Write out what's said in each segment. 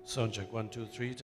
Sound check, 1, 2, 3.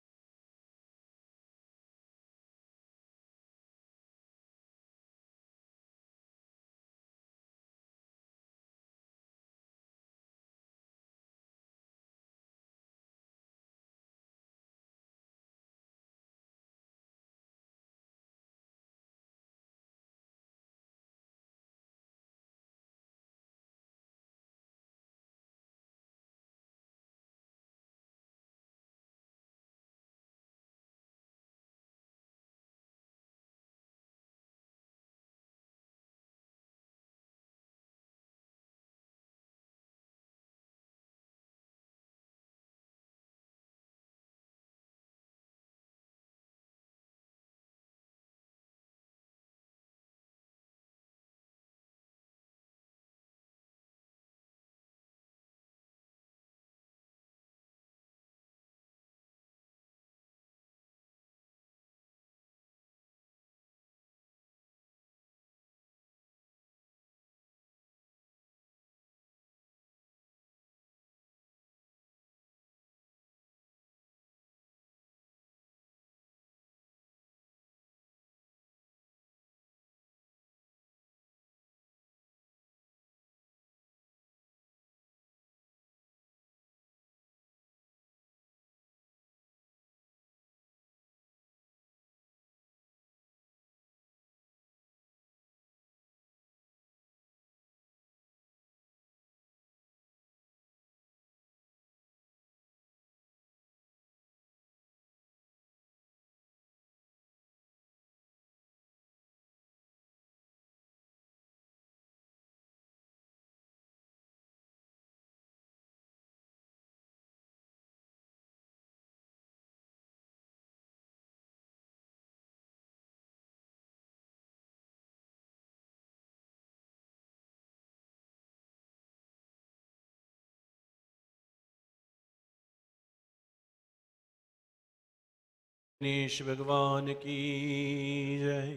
Ganesh भगवान की जय,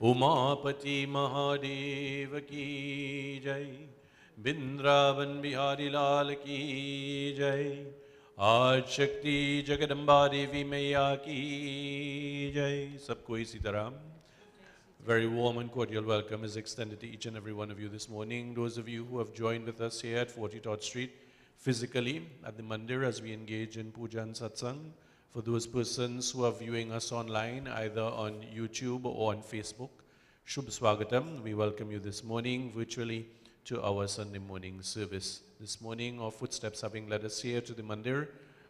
उमापति महादेव की जय, वृंदावन बिहारी लाल की जय, आज शक्ति जगदम्बा देवी मैया की जय। सबको इसी तरह very warm and cordial welcome is extended to each and every one of you this morning. Those of you who have joined with us here at 40 Todd Street, physically at the Mandir as we engage in puja and satsang. For those persons who are viewing us online, either on YouTube or on Facebook, Shubh Swagatam, we welcome you this morning virtually to our Sunday morning service. This morning, our footsteps having led us here to the Mandir,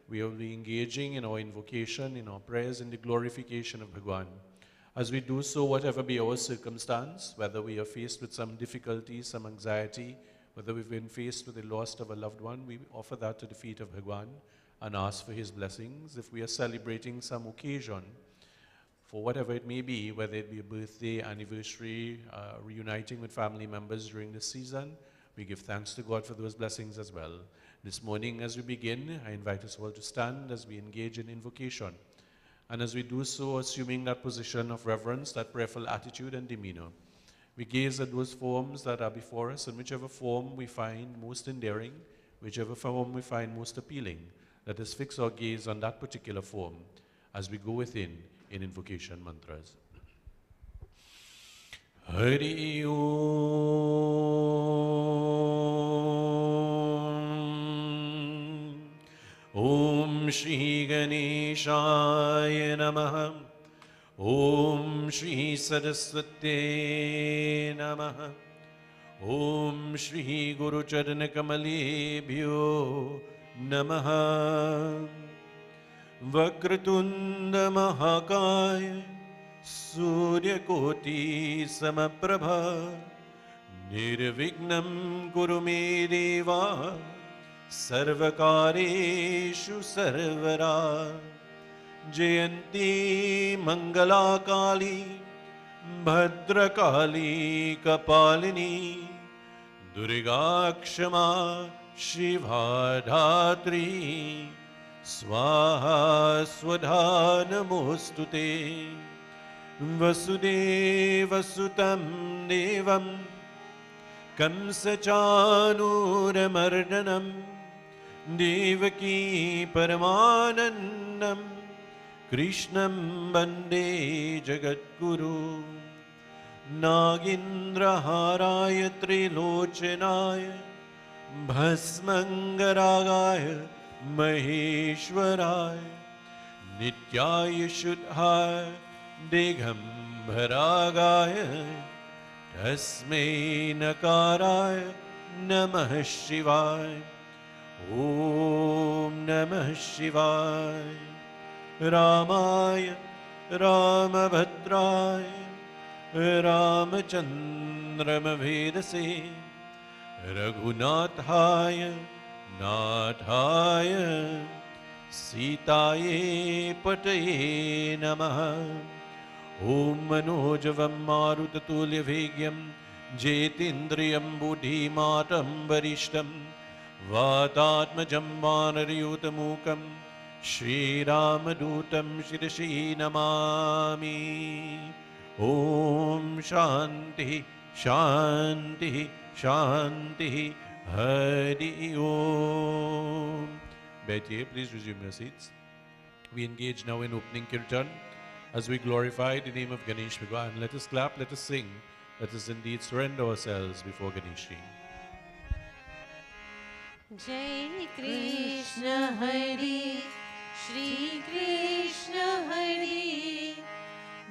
we will be engaging in our invocation, in our prayers, in the glorification of Bhagwan. As we do so, whatever be our circumstance, whether we are faced with some difficulty, some anxiety, whether we've been faced with the loss of a loved one, we offer that to the feet of Bhagwan and ask for his blessings. If we are celebrating some occasion, for whatever it may be, whether it be a birthday, anniversary, reuniting with family members during this season, we give thanks to God for those blessings as well. This morning, as we begin, I invite us all to stand as we engage in invocation. And as we do so, assuming that position of reverence, that prayerful attitude and demeanor, we gaze at those forms that are before us, and whichever form we find most endearing, whichever form we find most appealing, let us fix our gaze on that particular form as we go within in invocation mantras. Hari Om. Om Shri Ganeshaya Namaha. Om Shri Saraswate Namaha. Om Shri Guru Charana Kamalebhyo Namaha. Vakratunda Mahakaya Suryakoti Samaprabha Nirvignam Kuru Me Deva Sarvakareshu Sarvara Jayanti Mangala Kali Bhadrakali Kapalini Durga Kshama Shiva Dhatri Swaha Swadha Namostute Vasudeva Sutam Devam Kamsachanuramardanam Devaki Paramanandam Krishnam Bande Jagadguru Nagindra Haraya Trilochanaya Bhasmangaragaya Maheshwaraya Nityaya Shuddhaya Digambharagaya Tasmai Nakaraya Namah Shivaya Om Namah Shivaya Ramaya Ramabhadraya Ramachandramvedase Raghunathaya Nathaya Sitaye Pataye Namaha Om Manojavam Marutatulyavegyam Jetindriyam Buddhimatam Varishtam Vatatmajam Vanariyutamukam Shri Ramadutam Shirashi Namami Om Shanti Shanti Shanti Hari Om. Betiye, please resume your seats. We engage now in opening kirtan as we glorify the name of Ganesh Bhagwan. Let us clap, let us sing, let us indeed surrender ourselves before Ganesh Ji. Jai Krishna Hari Shri Krishna Hari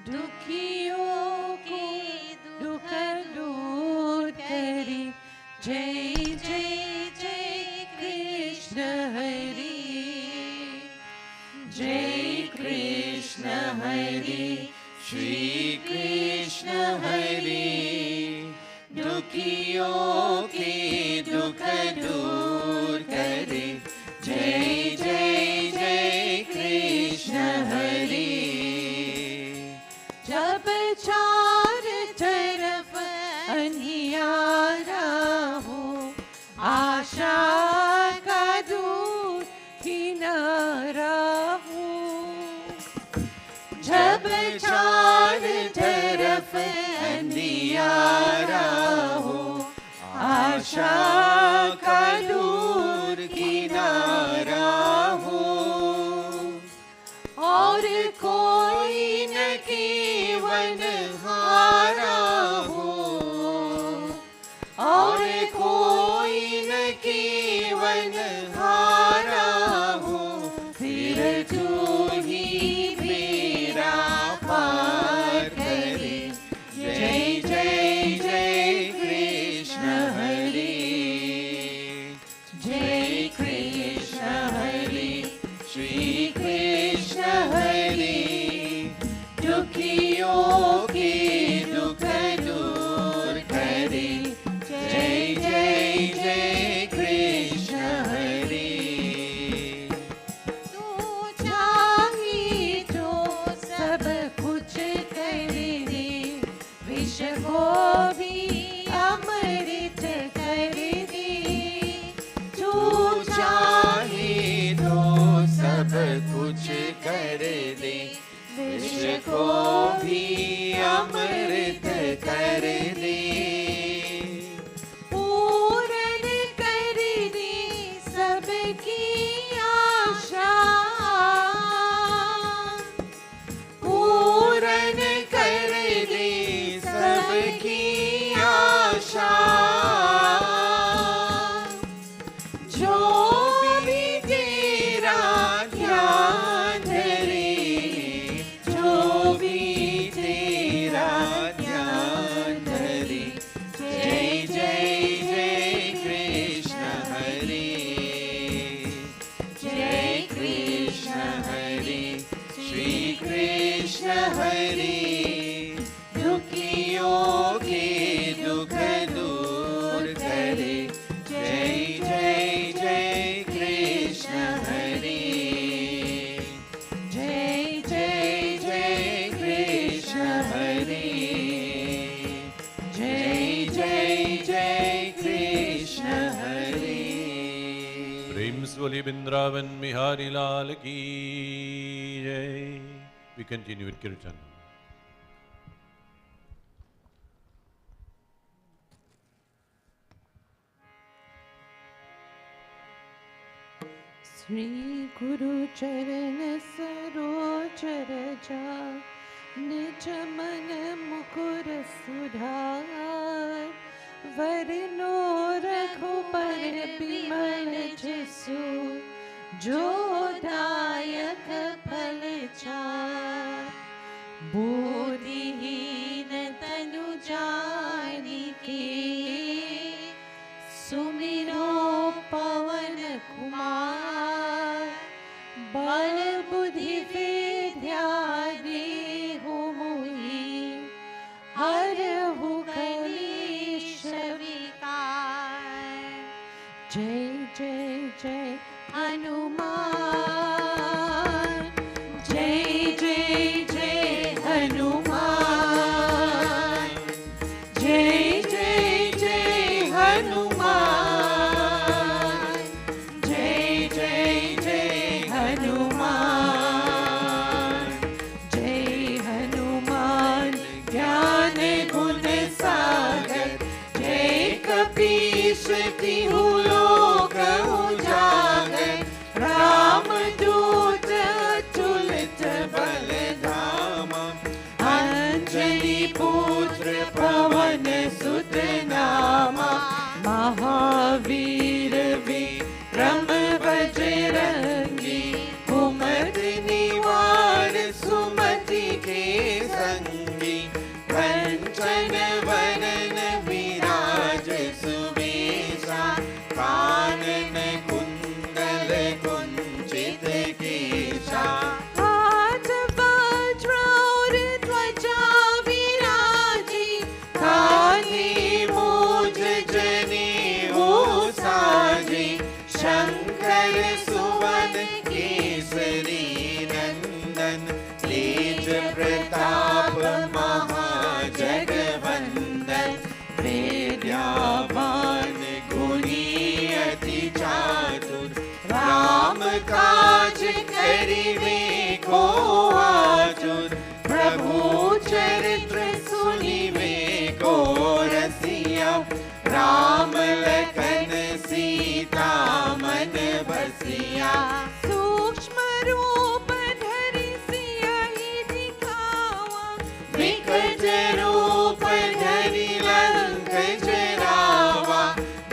Dukhiyon ke dukh dur kari Jai Jai Jai Krishna Hari Jai Krishna Hari Shri Krishna Hari Dukhiyon ke dukh dur kare Jai Jai Jai Krishna Hari Jab char taraf aniyara ho Asha ka dur kinara ho Jab char taraf aniyara ho आशा का दूर किनारा हो और कोई न केवल हारा हो और कोई न केवल हारा हो फिर तू ही मेरा पार करे जय जय जय कृष्ण हरि जय कृष्ण हरि श्री कृष्ण हरि दुखियों के दुख दूर करे जय जय जय कृष्ण हरि जय जय जय कृष्ण हरे, जय जय जय कृष्ण हरे, जय जय जय कृष्ण हरे। प्रेम से बोलिए वृंदावन बिहारी लाल की जय। We continue with Kirtan. Shri गुरु चरण सरोज रजा, निज मन मुकुर सुधार, वरनो रघुबर बिमल जसु, जो दायक फल चार। बोधिहीन तनु जानिके, सुमिरो पवन कुमार। बल बुद्धि विद्या देहु मोहि, हरहु कलेश विकार। जय जय जय हनुमान, जय जय जय हनुमान, जय जय जय हनुमान, जय जय जय हनुमान, जय हनुमान ज्ञान गुण सागर, जय कपीश तिहु लोक उजागर। रामदूत अतुलित बल धामा, अंजनी पुत्र पवन सुत नामा। महावीर विक्रम बजरंगी, कुमति निवार सुमति के संगी। कंचन वरन विराज सुवेशा, कानन कुंडल कुंचित केशा। हाथ वज्र और ध्वजा विराजी, कान्हे मूँज जनेऊ साजी। शंकर सुवन केसरी नंदन, तेज प्रताप महाजगवंदन। विद्यावान गुणी अति चातुर, राम काज करिवे को आतुर। प्रभु चरित्र सुनिवे को रसिया, राम लखन सीता मन बसिया। सूक्ष्म रूप धरि सियहि दिखावा, विकट रूप धरि लंक जरावा।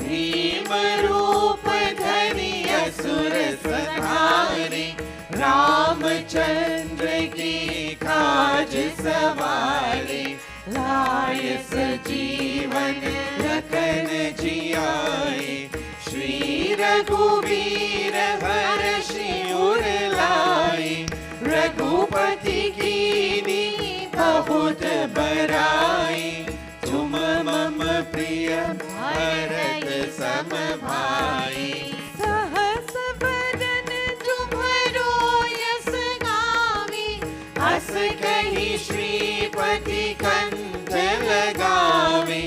भीम रूप धरि असुर संहारे, रामचंद्र की काज सवारे। लाय सजीवन लखन जियाए, श्री रघुवीर हर्षि उर लाए। रघुपति कीनी बहुत बड़ाई, तुम मम प्रिय भरत सम भाई। सहस बदन तुम्हरो यस गावी, हस कहि श्रीपति कंठ लगावे।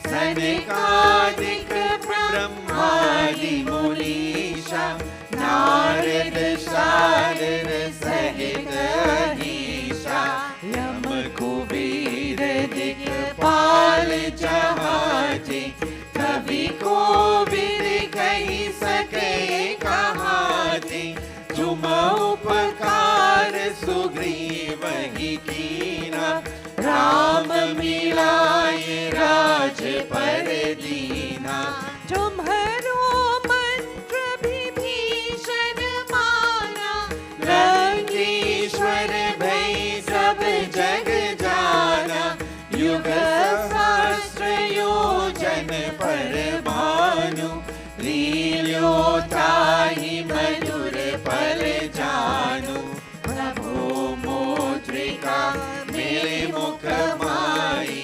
सनकादिक ब्रह्मादि मुनीषा, नारद शारद सहित अहीशा। यम कुबेर दिक्पाल जहाजे, कवि कोविद कहि सके कहाते। तुम उपकार सुग्रीवहि कीना, राम मिलाए राजपद दीना। तुम्हरो मंत्र विभीषण माना, लंकेश्वर भय सब जग जाना। युग सहस्र योजन पर भानु, लील्योताहि मधुर फल जानु। प्रभु मुद्रिका मेरे मुख माई,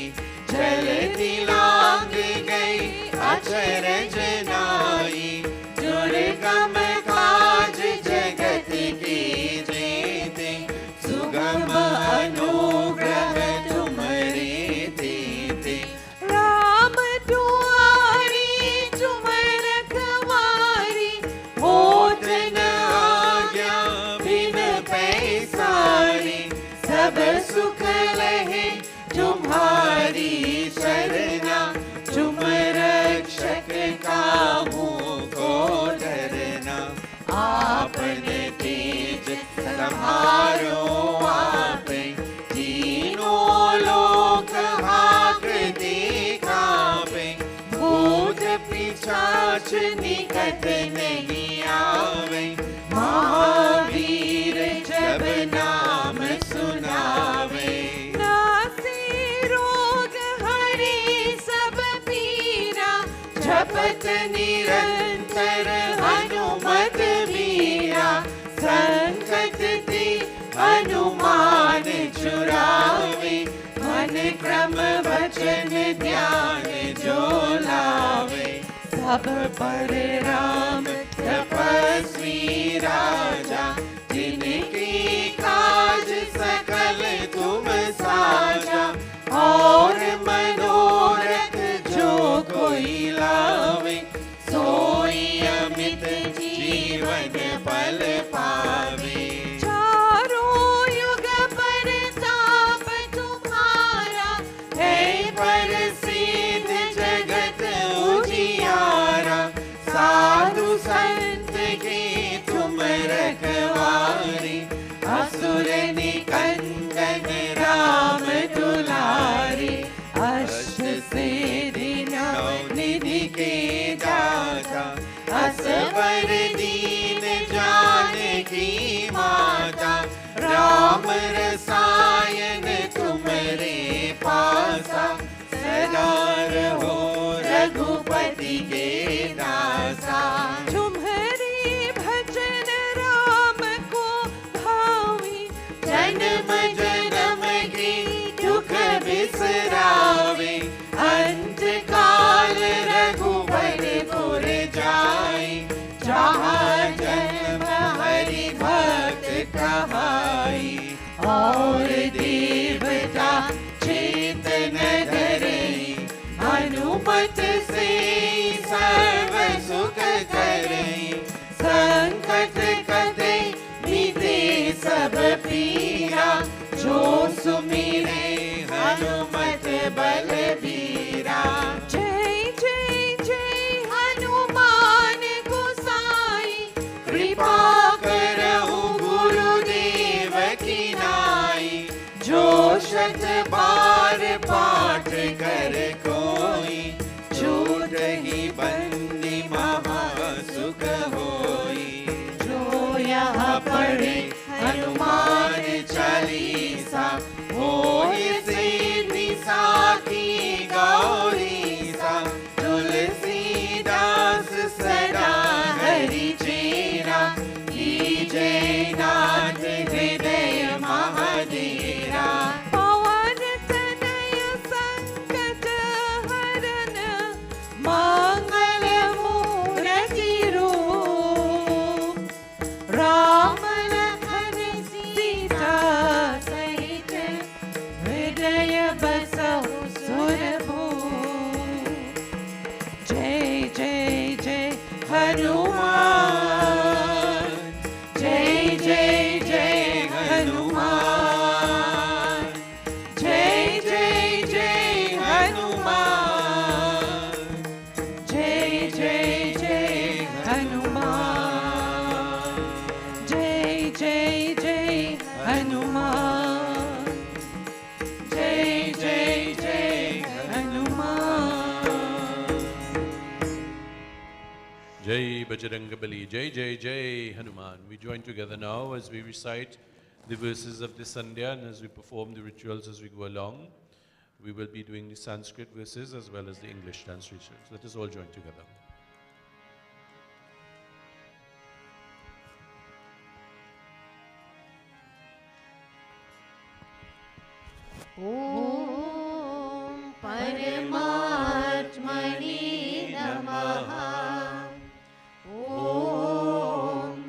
जलधि लांघ गए पाछ निकट नहीं आवे, महावीर जब नाम सुनावे। नासी रोग हरे सब पीरा, जपत निरंतर हनुमत वीरा, संकट ते हनुमान छुड़ावे, मन क्रम वचन ध्यान जो लावे। सब पर राम तपस्वी राजा, जिनकी काज सकल तुम साजा। और मनोरथ जो कोई लावे, सोई अमित जीवन पल पावे। चारों युग परताप तुम्हारा, है प्रसिद्ध जगत उजियारा, साधु संत की तुम रखवारे। असुर निकंदन राम दुलारे, अष्ट सिद्धि नव निधि के दाता। असवर दीन जानकी माता, राम रसायन तुमरे पासा। सदा रहो रघुपति के दासा। तुम्हारी भजन राम को भावी, जन्म जन्म की दुख बिसरावे। अंत काल रघुवरपुर जाए, जहाँ जन्म हरि भक्त कहाई। और देवता चेतन धरई, हनुमत से सर्व सुख करई। संकट कटे मिटे सब पीरा, जो सुमिरे हनुमत बलबीरा। जय जय जय हनुमान गोसाई, कृपा करहु गुरुदेव की नाई। जो शत बार पाठ कर कोई, छूट ही बंदी महा सुख होई। जो यहाँ पढ़े हनुमान चालीसा, होय सिद्धि साखी गौरीसा। तुलसीदास सदा हरि चेरा, कीजय नाथ हृदय महाडेरा। पवन तनय संकट हरन, मंगल मूरति रूप। राम लखन सीता सहित, हृदय बसहु सुरभूप। जय जय जय हनुमान, जय जय जय हनुमान, जय जय जय हनुमान, जय जय जय हनुमान, जय जय जय हनुमान, जय जय जय Hanuman. Jai Bajrangbali, Jai Jai Jai Hanuman. We join together now as we recite the verses of the Sandhya and as we perform the rituals as we go along. We will be doing the Sanskrit verses as well as the English translations. Let us all join together. ॐ परमात्मने नमः। ॐ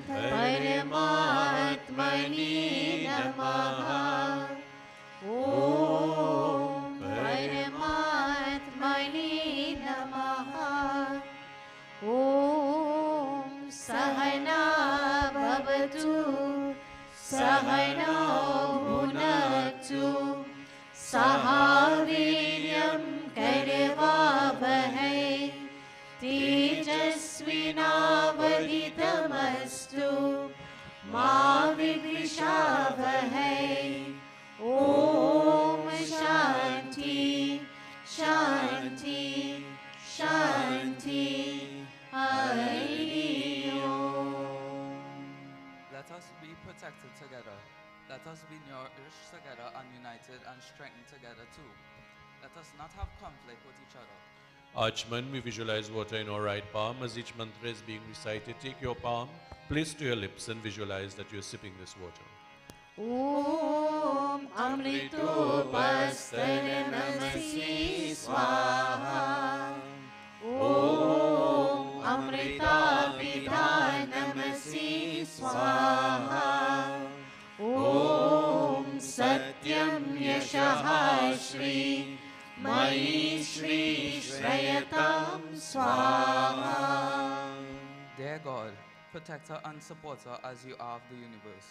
परमात्मने नमः। ॐ परमात्मने नमः। ॐ सहना भवतु, सहनौ भुनक्तु, सह वीर्यं करवावहै, तेजस्विनावधीतमस्तु मा विद्विषावहै। ॐ शान्ति शान्ति शान्ति। Let us be nourished together and united and strengthened together too. Let us not have conflict with each other. Archman, we visualize water in our right palm. As each mantra is being recited, take your palm, place to your lips and visualize that you are sipping this water. Om Amritopastharanamasi Swaha. Om Amritapidhanamasi Swaha. Om Satyam Yashaha Shri Mai Shri Shrayatam Swaha. Dear God, protector and supporter as you are of the universe,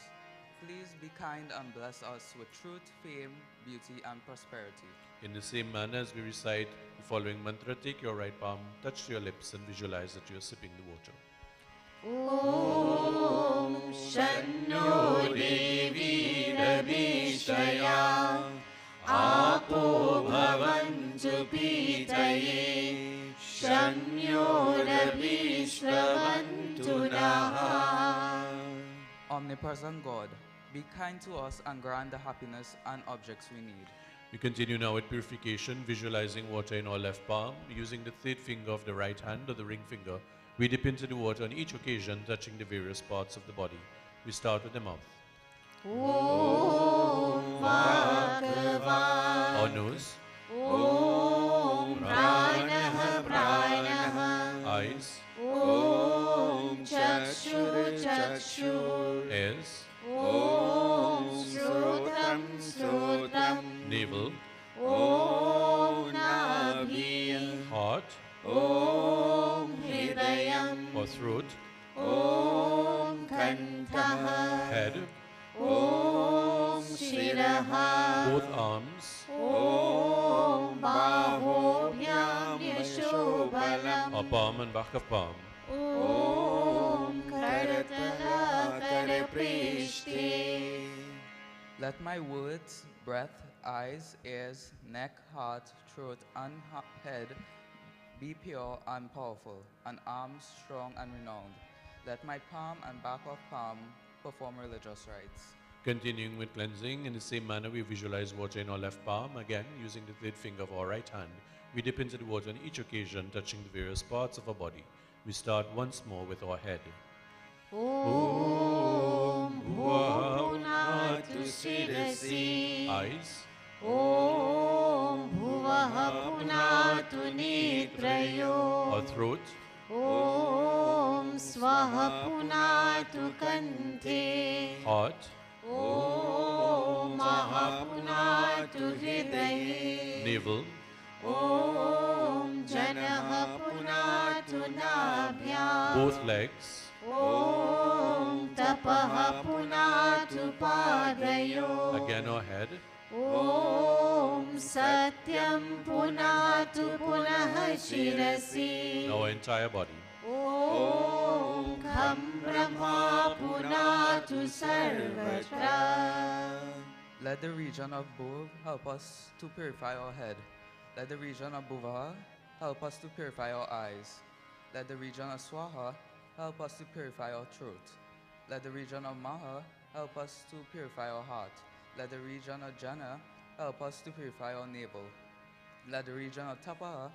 please be kind and bless us with truth, fame, beauty, and prosperity. In the same manner as we recite the following mantra, take your right palm, touch to your lips and visualize that you are sipping the water. Om Shanno Devi Rabishaya Apo Bhavantu Pitaye Shanyo Rabishravantu Naha. Omnipresent God, be kind to us and grant the happiness and objects we need. We continue now with purification, visualizing water in our left palm. Using the third finger of the right hand or the ring finger, we dip into the water on each occasion, touching the various parts of the body. We start with the mouth. Om Bhagavan. Our nose, Om Pranaha Pranaha. eyes, Om Chakshur Chakshur. ears, Om Srotam Srotam. navel, Om Nabhi. heart, Om Hridayam. or throat, Om Kantaha. head, Om Shiraha. both arms, Om Bahobhyam Yashobalam. or palm and back of palm. Om Karatala Karaprishti. Let my words, breath, eyes, ears, neck, heart, throat, and head be pure and powerful, and arms strong and renowned. Let my palm and back of palm perform religious rites. Continuing with cleansing, in the same manner we visualize water in our left palm. Again, using the third finger of our right hand, we dip into the water on each occasion, touching the various parts of our body. We start once more with our head. Om Bhuvappunatu Shirasi. Eyes, Om Bhuvappunatu Netrayo. or throat, Om Swahapunatu Kante. heart, Om Mahapunatu Hridaye. navel, Om Janahapunatu Nabhyam. both legs, Om Tapahapunatu Padayo. again our head, Om Satyam Punatu Punaha Shirasi. our entire body. Om Kham Brahma Punatu Sarvatra. Let the region of Bhuv help us to purify our head. Let the region of Bhuva help us to purify our eyes. Let the region of Swaha help us to purify our throat. Let the region of Maha help us to purify our heart. Let the region of Jana help us to purify our navel. Let the region of Tapaha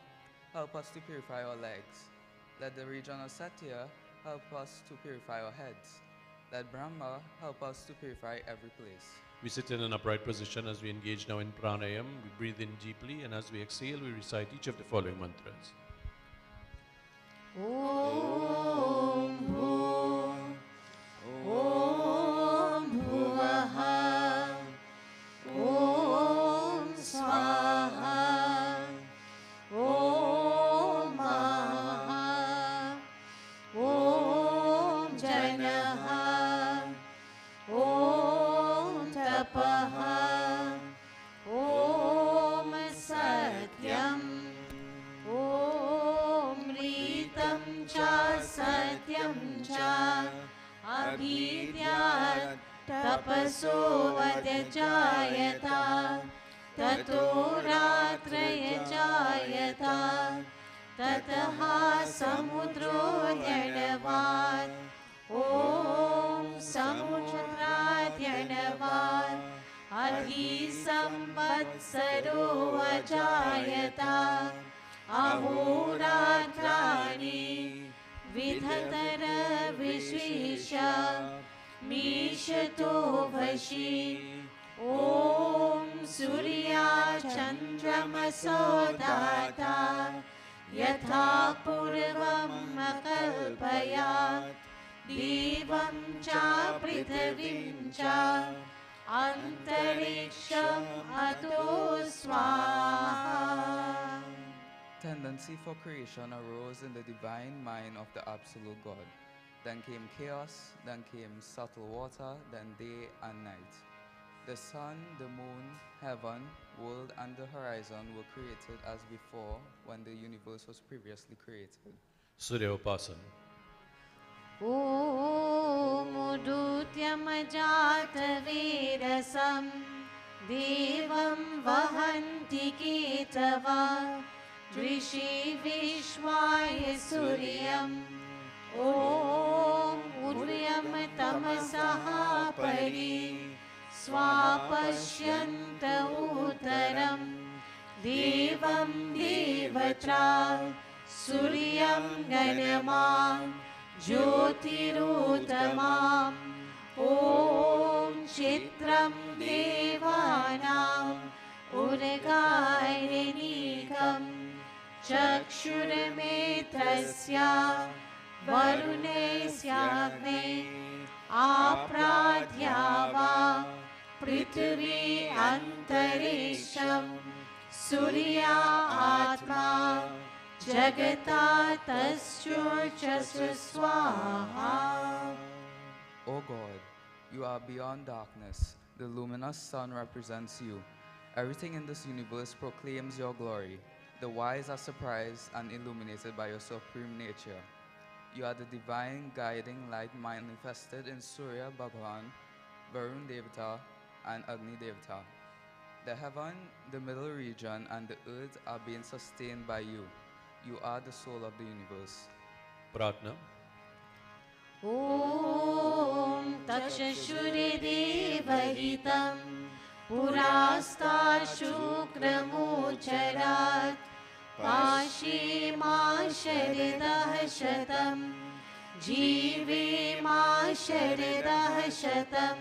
help us to purify our legs. Let the region of Satya help us to purify our heads. Let Brahma help us to purify every place. We sit in an upright position as we engage now in pranayam. We breathe in deeply, and as we exhale, we recite each of the following mantras. Om Bhuv. Om Bhuvaha. Om Swaha. Om Maha. Om Janaha. Om Tapaha. Om Satyam. Om Ritam Cha Satyam Cha. Abhidyat Tapaso Adyajayata. Tato Ratraya Jayata. Tataha Samudro Dhyanavat. Om Samudra Dhyanavat. संवत्सरो अजायता अहोरात्राणि विधतर Vishwesh मीशतो वशी ॐ सूर्या चन्द्रमसो दाता यथा पूर्वम् अकल्पयात् देवं च पृथिवीं च अन्तरिक्षम् अतो स्वाहा. Tendency for creation arose in the divine mind of the absolute God. Then came chaos, then came subtle water, then day and night. The sun, the moon, heaven, world, and the horizon were created as before when the universe was previously created. Surya Upasana. ॐ उदूत्यमजातवेरसं देवं वहन्ति केतवा ऋषि विश्वाय सूर्यम् ॐ उर्यं तमसः परि स्वापश्यन्त उत्तरं देवं देवत्रा सूर्यं गणमां ज्योतिरुतमाम् ॐ चित्रं देवानाम् उर्गायनीकं चक्षुर्मेत्रस्य वरुणस्याग्ने आप्राध्या वा पृथिवी अन्तरिक्षं सूर्या आत्मा जगता तस्योर्चसु स्वाहा. O God, you are beyond darkness. The luminous sun represents you. Everything in this universe proclaims your glory. The wise are surprised and illuminated by your supreme nature. You are the divine guiding light manifested in Surya Bhagavan, Varun Devata, and Agni Devata. The heaven, the middle region, and the earth are being sustained by you. You are the soul of the universe. Pratna. ॐ तक्षशुरदेवहितं पुरास्ता शुक्रमोचरात् पाशीमा शरदः शतं जीवेमा शरदः शतं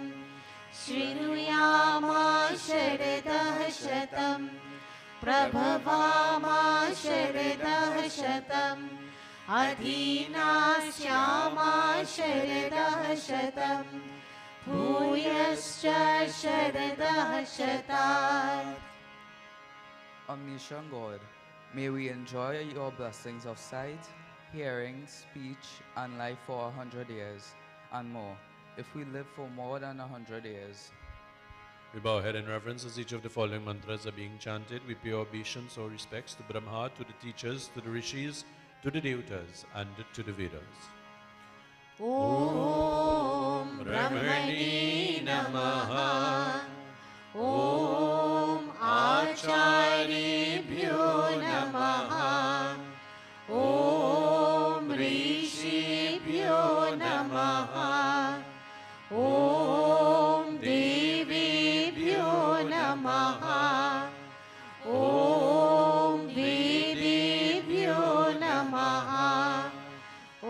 शृणुयामा शरदः शतं प्रभवामा शरदः शतम् अधीनास्यामा शरदः शतं भूयश्च शरदः शतात्. Omniscient God, may we enjoy your blessings of sight, hearing, speech, and life for 100 years and more, if we live for more than 100 years. We bow our head in reverence as each of the following mantras are being chanted. We pay obeisance or respects to Brahma, to the teachers, to the rishis, to the devatas, and to the Vedas. ॐ ब्रह्मणे नमः. ॐ आचार्येभ्यो नमः. ॐ ऋषिभ्यो नमः. ॐ देवेभ्यो नमः. ॐ वेदेभ्यो नमः. ॐ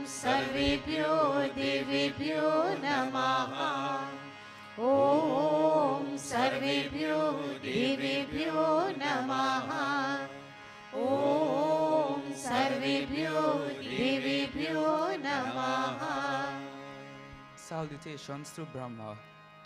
सर्वेभ्यो देवेभ्यो नमः. ॐ सर्वेभ्यो देवेभ्यो नमः. ॐ सर्वेभ्यो देवेभ्यो नमः. Salutations to Brahma,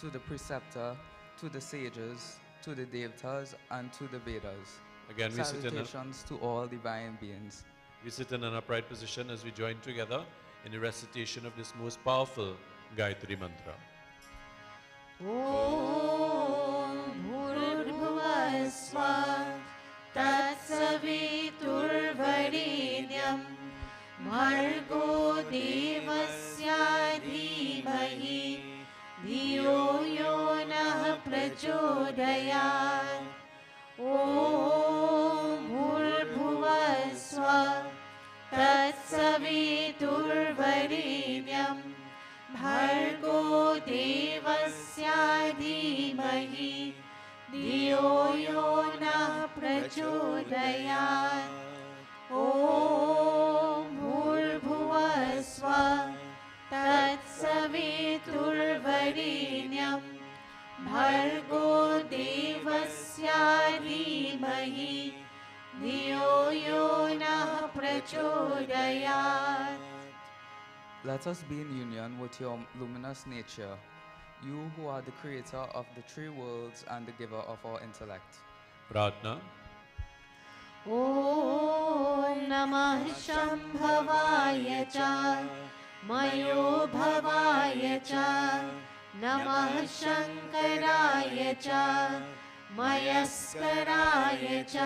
to the preceptor, to the sages, to the devatas, and to the Vedas. Again, Salutations to all divine beings. we sit in an upright position as we join together in the recitation of this most powerful Gayatri Mantra. ॐ भूर्भुवः स्वः तत्सवितुर्वरेण्यं भर्गो देवस्य धीमहि धियो यो नः प्रचोदयात्. ॐ भूर्भुवः स्वः तत्सवितुर्वरेण्यं भर्गो देवस्य धीमहि धियो यो नः प्रचोदयात् ॐ भूर्भुवः स्वः तत्सवितुर्वरेण्यं भर्गो देवस्य धीमहि धियो यो नः प्रचोदयात्. Let us be in union with your luminous nature, you who are the creator of the three worlds and the giver of our intellect. प्रार्थना. ॐ नमः शम्भवाय च मयोभवाय च नमः शङ्कराय च मयस्कराय च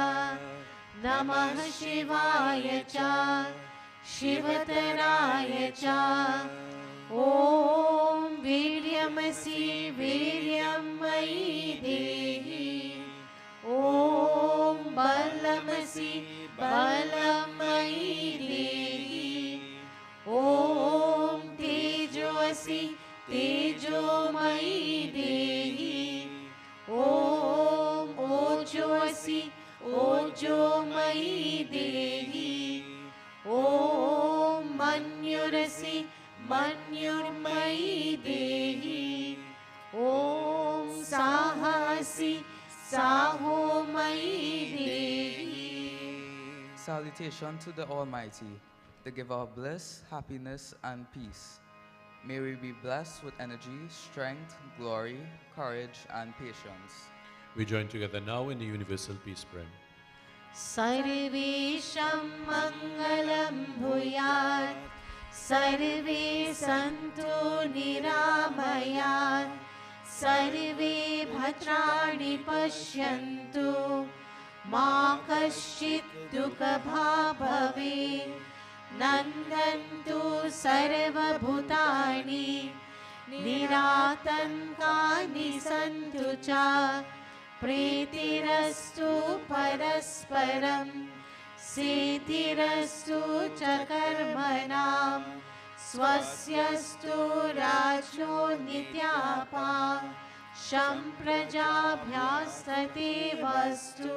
नमः शिवाय च शिवतराय च ॐ वीर्यमसि वीर्यं मयि देहि ॐ बलमसि बलं मयि देहि ॐ तेजोऽसि तेजो मयि देहि ॐ ओजोऽसि ओजो मयि देहि ॐ मन्युरसि मन्युर्मयि देहि ॐ साहसि साहो मयि देहि. Salutation to the Almighty, the giver of bliss, happiness, and peace. May we be blessed with energy, strength, glory, courage, and patience. We join together now in the universal peace prayer. सर्वेषां मङ्गलं भूयात् सर्वे सन्तु निरामयात् सर्वे भद्राणि पश्यन्तु मा कश्चित् दुःखभाग् भवेत् नन्दन्तु सर्वभूतानि निरातङ्कानि सन्तु च प्रीतिरस्तु परस्परं सिद्धिरस्तु च कर्मणां स्वस्यस्तु राजो नित्यापा सम्प्रजाभ्यास्तदेवस्तु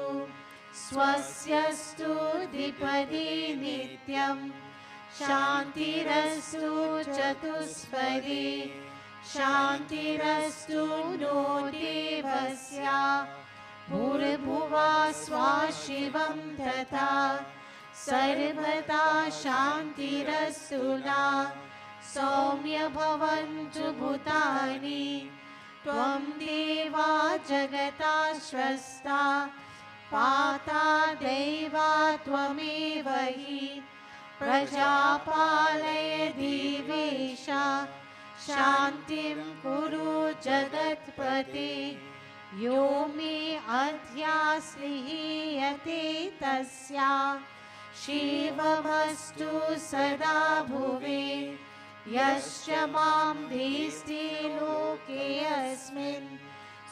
स्वस्यस्तु द्विपदी नित्यं शान्तिरस्तु चतुष्पदी शान्तिरस्तु नो देवस्य भूर्भुवः स्वः शिवं तथा सर्वदा शान्तिरस्तु नः सौम्य भवन्तु भूतानि त्वं देवा जगताश्वस्ता पाता दैवा त्वमेव हि प्रजापालय देवेश शान्तिं कुरु जगत्पते यो मे अध्यास्लिह्यते तस्या शिवमस्तु सदा भुवे यश्च मां देस्ति लोकेऽस्मिन्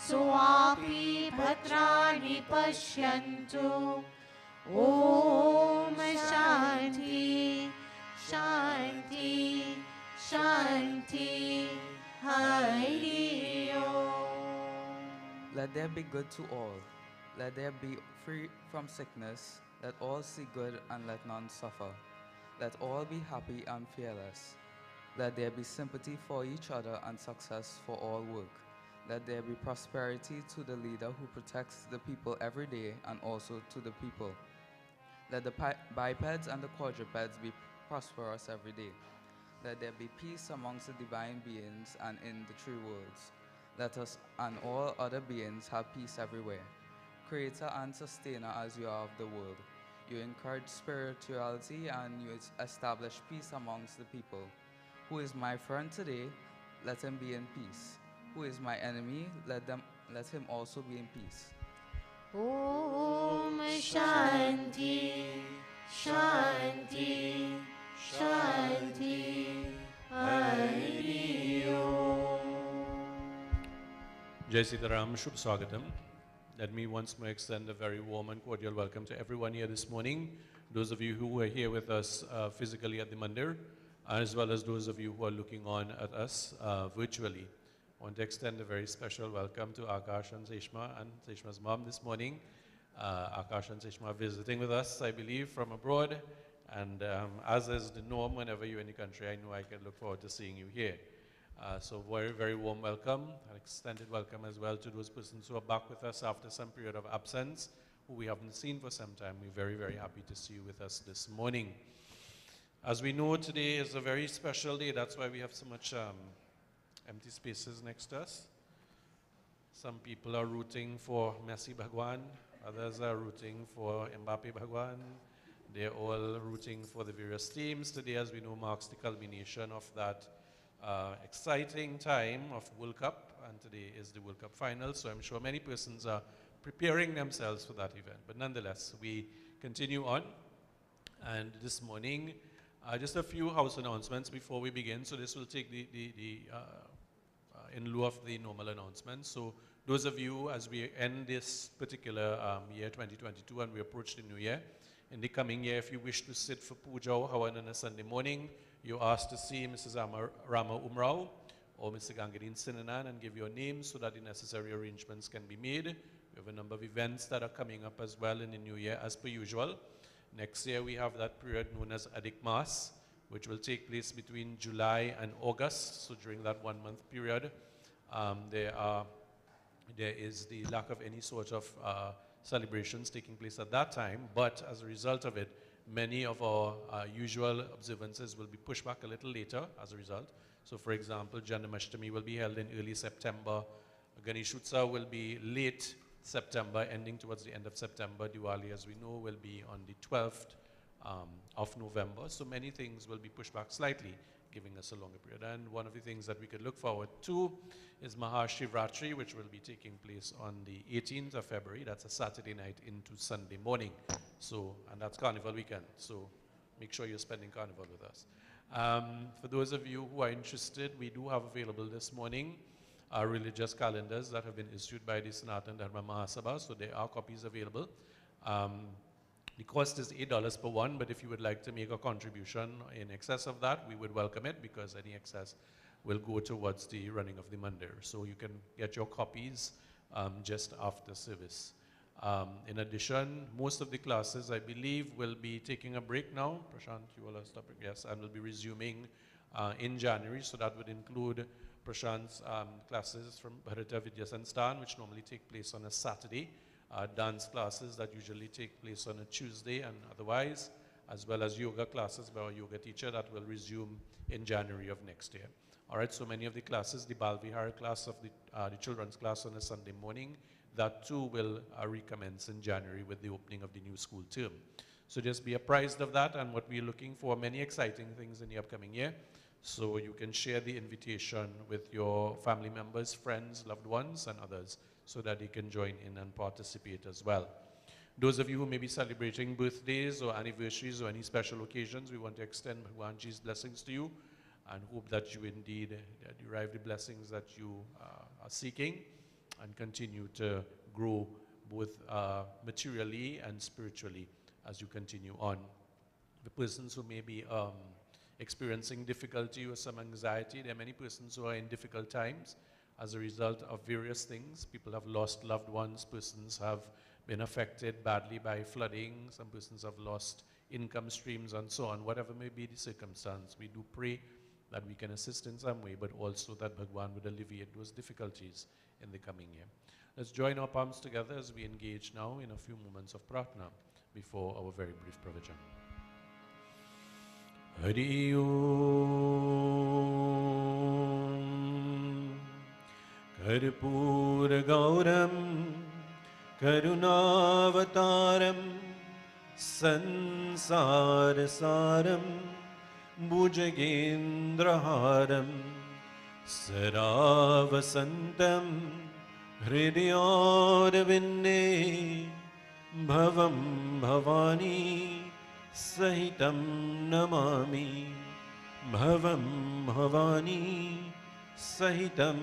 स्वापि भद्राणि पश्यन्तु ॐ शान्ति शान्ति शान्ति हरि ओम. Let there be good to all. Let there be free from sickness. Let all see good and let none suffer. Let all be happy and fearless. Let there be sympathy for each other and success for all work. Let there be prosperity to the leader who protects the people every day and also to the people. Let the bipeds and the quadrupeds be prosperous every day. Let there be peace amongst the divine beings and in the three worlds. Let us and all other beings have peace everywhere. Creator and sustainer as you are of the world, you encourage spirituality and you establish peace amongst the people. Who is my friend today? Let him be in peace. Who is my enemy? Let him also be in peace. Om Shanti Shanti Shanti Hari Om. Jai Sitaram, Shubh Swagatam. Let me once more extend a very warm and cordial welcome to everyone here this morning. Those of you who are here with us physically at the Mandir, as well as those of you who are looking on at us virtually. I want to extend a very special welcome to Akash and Seshma's mom this morning. Akash and Seshma are visiting with us, I believe, from abroad. And as is the norm, whenever you're in the country, I know I can look forward to seeing you here. So very, very warm welcome, an extended welcome as well to those persons who are back with us after some period of absence, who we haven't seen for some time. We're very, very happy to see you with us this morning. As we know, today is a very special day. That's why we have so much empty spaces next to us. Some people are rooting for Messi Bhagwan. Others are rooting for Mbappe Bhagwan. They're all rooting for the various teams. Today, as we know, marks the culmination of that exciting time of World Cup. And today is the World Cup final. So I'm sure many persons are preparing themselves for that event. But nonetheless, we continue on. And this morning, just a few house announcements before we begin. So this will take in lieu of the normal announcements. So those of you, as we end this particular year 2022 and we approach the new year, in the coming year, if you wish to sit for Puja or Hawan on a Sunday morning, you're asked to see Mrs. Rama Umrao or Mr. Gangadin Sinanan and give your name so that the necessary arrangements can be made. We have a number of events that are coming up as well in the new year as per usual. Next year we have that period known as Adik Mas, which will take place between July and August. So during that 1 month period, there is the lack of any sort of celebrations taking place at that time, but as a result of it, many of our usual observances will be pushed back a little later as a result. So for example, Janmashtami will be held in early September, Ganesh Utsav will be late September, ending towards the end of September. Diwali, as we know, will be on the 12th of November. So many things will be pushed back slightly, giving us a longer period. And one of the things that we could look forward to is Mahashivratri, which will be taking place on the 18th of February. That's a Saturday night into Sunday morning. So, and that's Carnival weekend. So make sure you're spending Carnival with us. For those of you who are interested, we do have available this morning our religious calendars that have been issued by the Sanatana Dharma Mahasabha. So there are copies available. The cost is $8 per one, but if you would like to make a contribution in excess of that, we would welcome it because any excess will go towards the running of the Mandir. So you can get your copies just after service. In addition, most of the classes, I believe, will be taking a break now. Prashant, you will stop it, yes, and will be resuming in January. So that would include Prashant's classes from Bharata Vidyasanstan, which normally take place on a Saturday. Dance classes that usually take place on a Tuesday and otherwise, as well as yoga classes by our yoga teacher that will resume in January of next year. All right, so many of the classes, the Balvihara class of the children's class on a Sunday morning, that too will recommence in January with the opening of the new school term. So just be apprised of that and what we're looking for, many exciting things in the upcoming year. So you can share the invitation with your family members, friends, loved ones, and others, so that they can join in and participate as well. Those of you who may be celebrating birthdays or anniversaries or any special occasions, we want to extend Bhagwanji's blessings to you and hope that you indeed derive the blessings that you are seeking and continue to grow both materially and spiritually as you continue on. The persons who may be experiencing difficulty or some anxiety, there are many persons who are in difficult times as a result of various things. People have lost loved ones, persons have been affected badly by flooding, some persons have lost income streams and so on. Whatever may be the circumstance, we do pray that we can assist in some way, but also that Bhagwan would alleviate those difficulties in the coming year. Let's join our palms together as we engage now in a few moments of pratna before our very brief provision. Hari Om Karpura Gauram Karunavataram Sansarasaram Bhujagendraharam Saravasantam Hridayarvinde Bhavam Bhavani Sahitam Namami Bhavam Bhavani Sahitam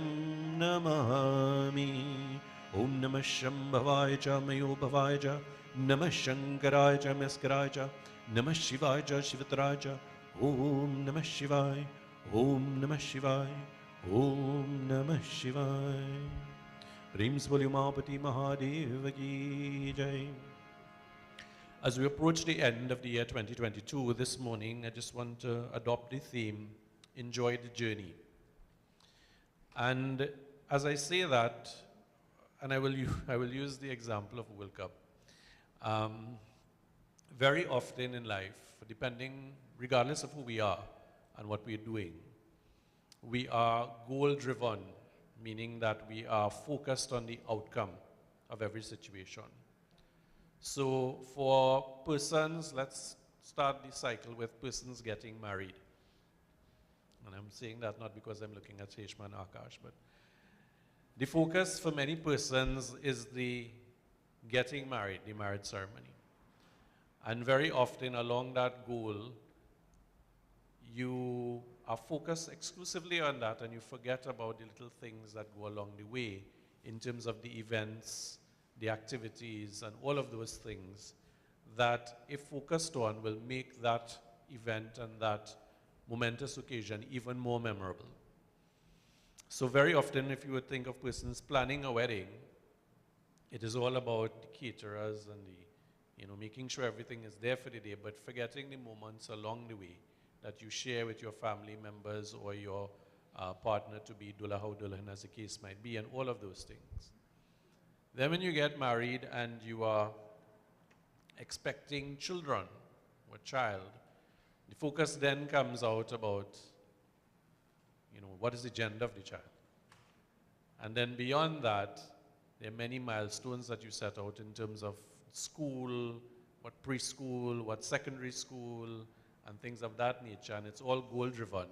Namami Om Namah Shambhavaya Cha Mayo Bhavaya Cha Namah Shankaraya Cha Maskaraya Cha Namah Shivaya Cha Shivataraya Cha Om Namah Shivaya Om Namah Shivaya Om Namah Shivaya. Reams Volumapati Mahadeva Ki Jai. As we approach the end of the year 2022, this morning I just want to adopt the theme, enjoy the journey. And as I say that, and I will use the example of World Cup. Very often in life, depending, regardless of who we are and what we're doing, we are goal-driven, meaning that we are focused on the outcome of every situation. So for persons, let's start the cycle with persons getting married. And I'm saying that not because I'm looking at Sheshma and Akash, but the focus for many persons is the getting married, the marriage ceremony. And very often along that goal, you are focused exclusively on that and you forget about the little things that go along the way in terms of the events, the activities, and all of those things that, if focused on, will make that event and that momentous occasion even more memorable. So very often, if you would think of persons planning a wedding, it is all about the caterers and making sure everything is there for the day, but forgetting the moments along the way that you share with your family members or your partner to be dulha or dulhan, as the case might be, and all of those things. Then when you get married and you are expecting children or child, the focus then comes out about, what is the gender of the child? And then beyond that, there are many milestones that you set out in terms of school, what preschool, what secondary school, and things of that nature, and it's all goal-driven.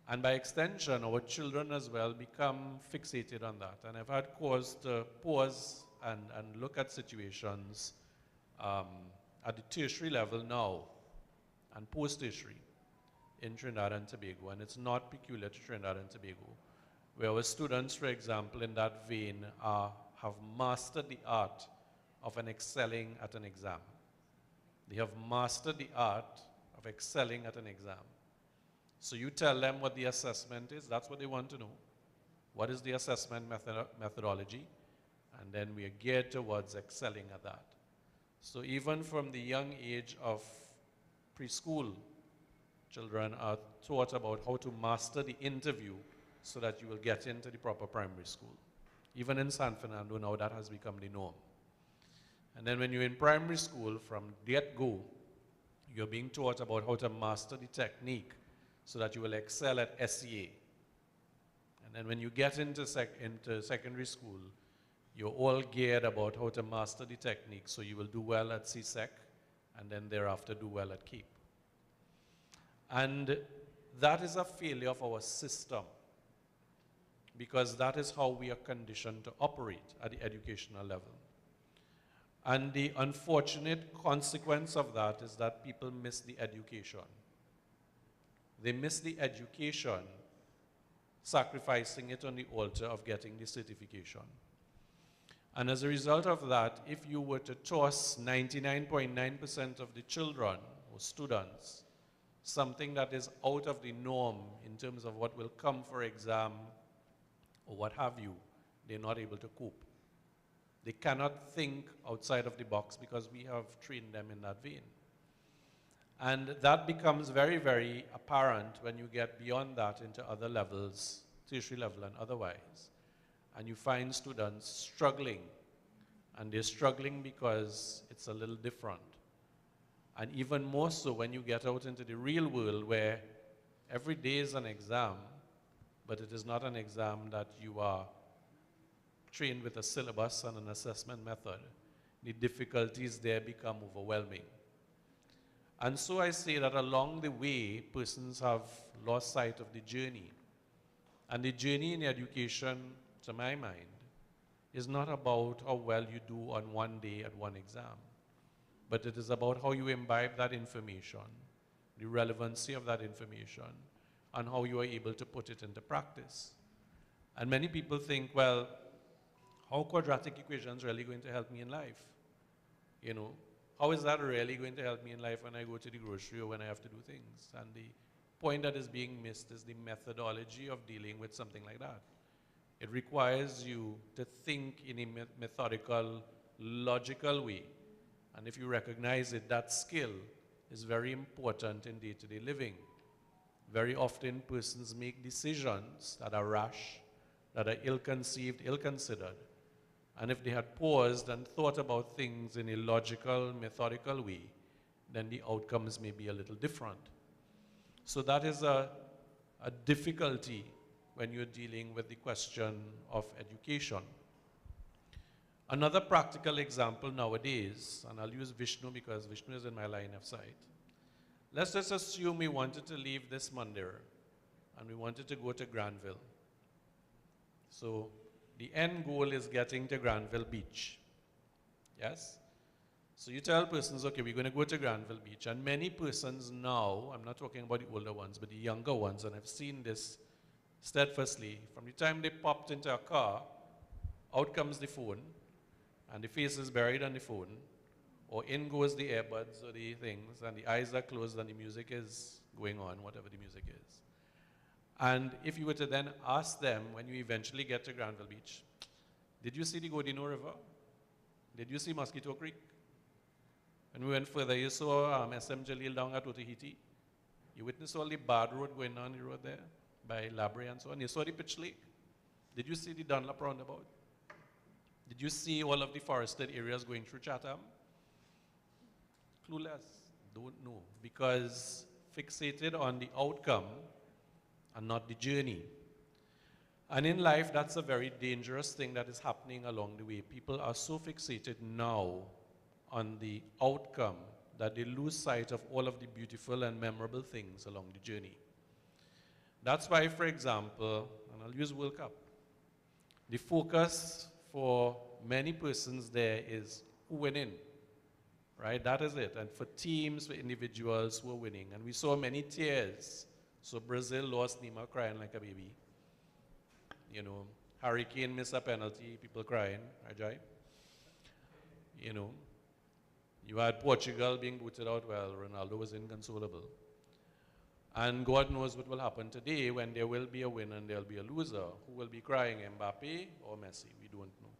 And by extension, our children as well become fixated on that. And I've had cause to pause and look at situations at the tertiary level now and post-tertiary in Trinidad and Tobago, and it's not peculiar to Trinidad and Tobago, where our students, for example, in that vein, have mastered the art of excelling at an exam. They have mastered the art of excelling at an exam. So you tell them what the assessment is, that's what they want to know. What is the assessment methodology? And then we are geared towards excelling at that. So even from the young age of preschool, children are taught about how to master the interview so that you will get into the proper primary school. Even in San Fernando now, that has become the norm. And then when you're in primary school, from get-go, you're being taught about how to master the technique so that you will excel at SEA. And then when you get into secondary school, you're all geared about how to master the technique so you will do well at CSEC and then thereafter do well at CAPE. And that is a failure of our system, because that is how we are conditioned to operate at the educational level. And the unfortunate consequence of that is that people miss the education. They miss the education, sacrificing it on the altar of getting the certification. And as a result of that, if you were to toss 99.9% of the children or students something that is out of the norm in terms of what will come for exam or what have you, they're not able to cope. They cannot think outside of the box because we have trained them in that vein. And that becomes very, very apparent when you get beyond that into other levels, tertiary level and otherwise. And you find students struggling. And they're struggling because it's a little different. And even more so when you get out into the real world where every day is an exam, but it is not an exam that you are trained with a syllabus and an assessment method. The difficulties there become overwhelming. And so I say that along the way, persons have lost sight of the journey. And the journey in education, to my mind, is not about how well you do on one day at one exam, but it is about how you imbibe that information, the relevancy of that information, and how you are able to put it into practice. And many people think, well, how quadratic equations really going to help me in life? You know, how is that really going to help me in life when I go to the grocery or when I have to do things? And point that is being missed is the methodology of dealing with something like that. It requires you to think in a methodical, logical way. And if you recognize it, that skill is very important in day-to-day living. Very often, persons make decisions that are rash, that are ill-conceived, ill-considered. And if they had paused and thought about things in a logical, methodical way, then the outcomes may be a little different. So that is a difficulty when you're dealing with the question of education. Another practical example nowadays, and I'll use Vishnu because Vishnu is in my line of sight. Let's just assume we wanted to leave this Mandir and we wanted to go to Granville. So the end goal is getting to Granville Beach. Yes? So you tell persons, okay, we're going to go to Granville Beach. And many persons now, I'm not talking about the older ones, but the younger ones, and I've seen this steadfastly, from the time they popped into a car, out comes the phone, and the face is buried on the phone, or in goes the earbuds or the things, and the eyes are closed and the music is going on, whatever the music is. And if you were to then ask them, when you eventually get to Granville Beach, did you see the Godino River? Did you see Mosquito Creek? When we went further, you saw SM Jalil down at Otahiti. You witnessed all the bad road going on the road there by Labrie and so on. You saw the Pitch Lake. Did you see the Dunlop roundabout? Did you see all of the forested areas going through Chatham? Clueless, don't know, because fixated on the outcome and not the journey. And in life, that's a very dangerous thing that is happening along the way. People are so fixated now on the outcome that they lose sight of all of the beautiful and memorable things along the journey. That's why, for example, and I'll use World Cup, the focus for many persons there is who winning, right? That is it. And for teams, for individuals who are winning. And we saw many tears. So Brazil lost, Neymar crying like a baby. You know, Harry Kane missed a penalty, people crying, Ajay. You know, you had Portugal being booted out, well, Ronaldo was inconsolable. And God knows what will happen today when there will be a winner and there will be a loser. Who will be crying, Mbappe or Messi? We don't know.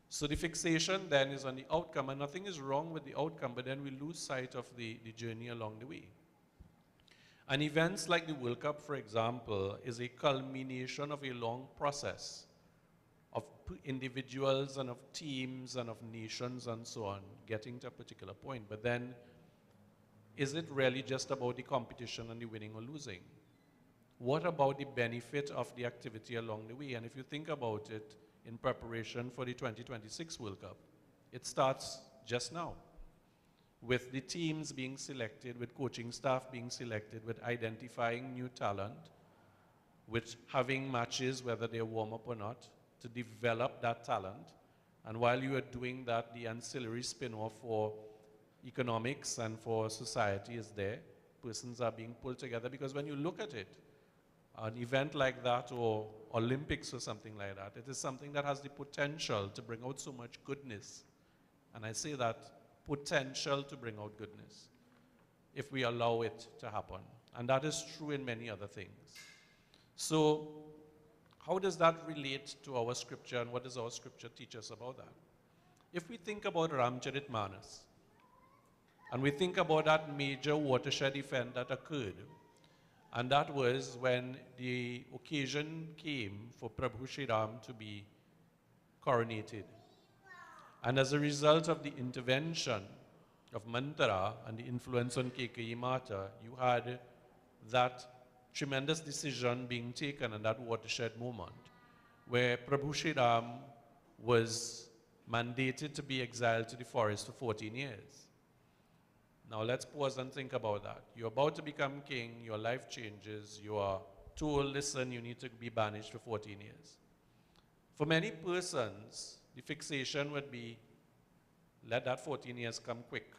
So the fixation then is on the outcome, and nothing is wrong with the outcome, but then we lose sight of the journey along the way. And events like the World Cup, for example, is a culmination of a long process of individuals and of teams and of nations and so on, getting to a particular point. But then, is it really just about the competition and the winning or losing? What about the benefit of the activity along the way? And if you think about it, in preparation for the 2026 World Cup, it starts just now, with the teams being selected, with coaching staff being selected, with identifying new talent, with having matches, whether they're warm up or not, to develop that talent. And while you are doing that, the ancillary spin-off for economics and for society is there. Persons are being pulled together, because when you look at it, an event like that, or Olympics or something like that, it is something that has the potential to bring out so much goodness. And I say that, potential to bring out goodness, if we allow it to happen. And that is true in many other things. So, how does that relate to our scripture, and what does our scripture teach us about that? If we think about Ramcharitmanas, and we think about that major watershed event that occurred, and that was when the occasion came for Prabhu Shri Ram to be coronated. And as a result of the intervention of Mantara and the influence on Kekeyi Mata, you had that tremendous decision being taken in that watershed moment, where Prabhu Shri Ram was mandated to be exiled to the forest for 14 years. Now let's pause and think about that. You're about to become king, your life changes, you are told, listen, you need to be banished for 14 years. For many persons, the fixation would be, let that 14 years come quick,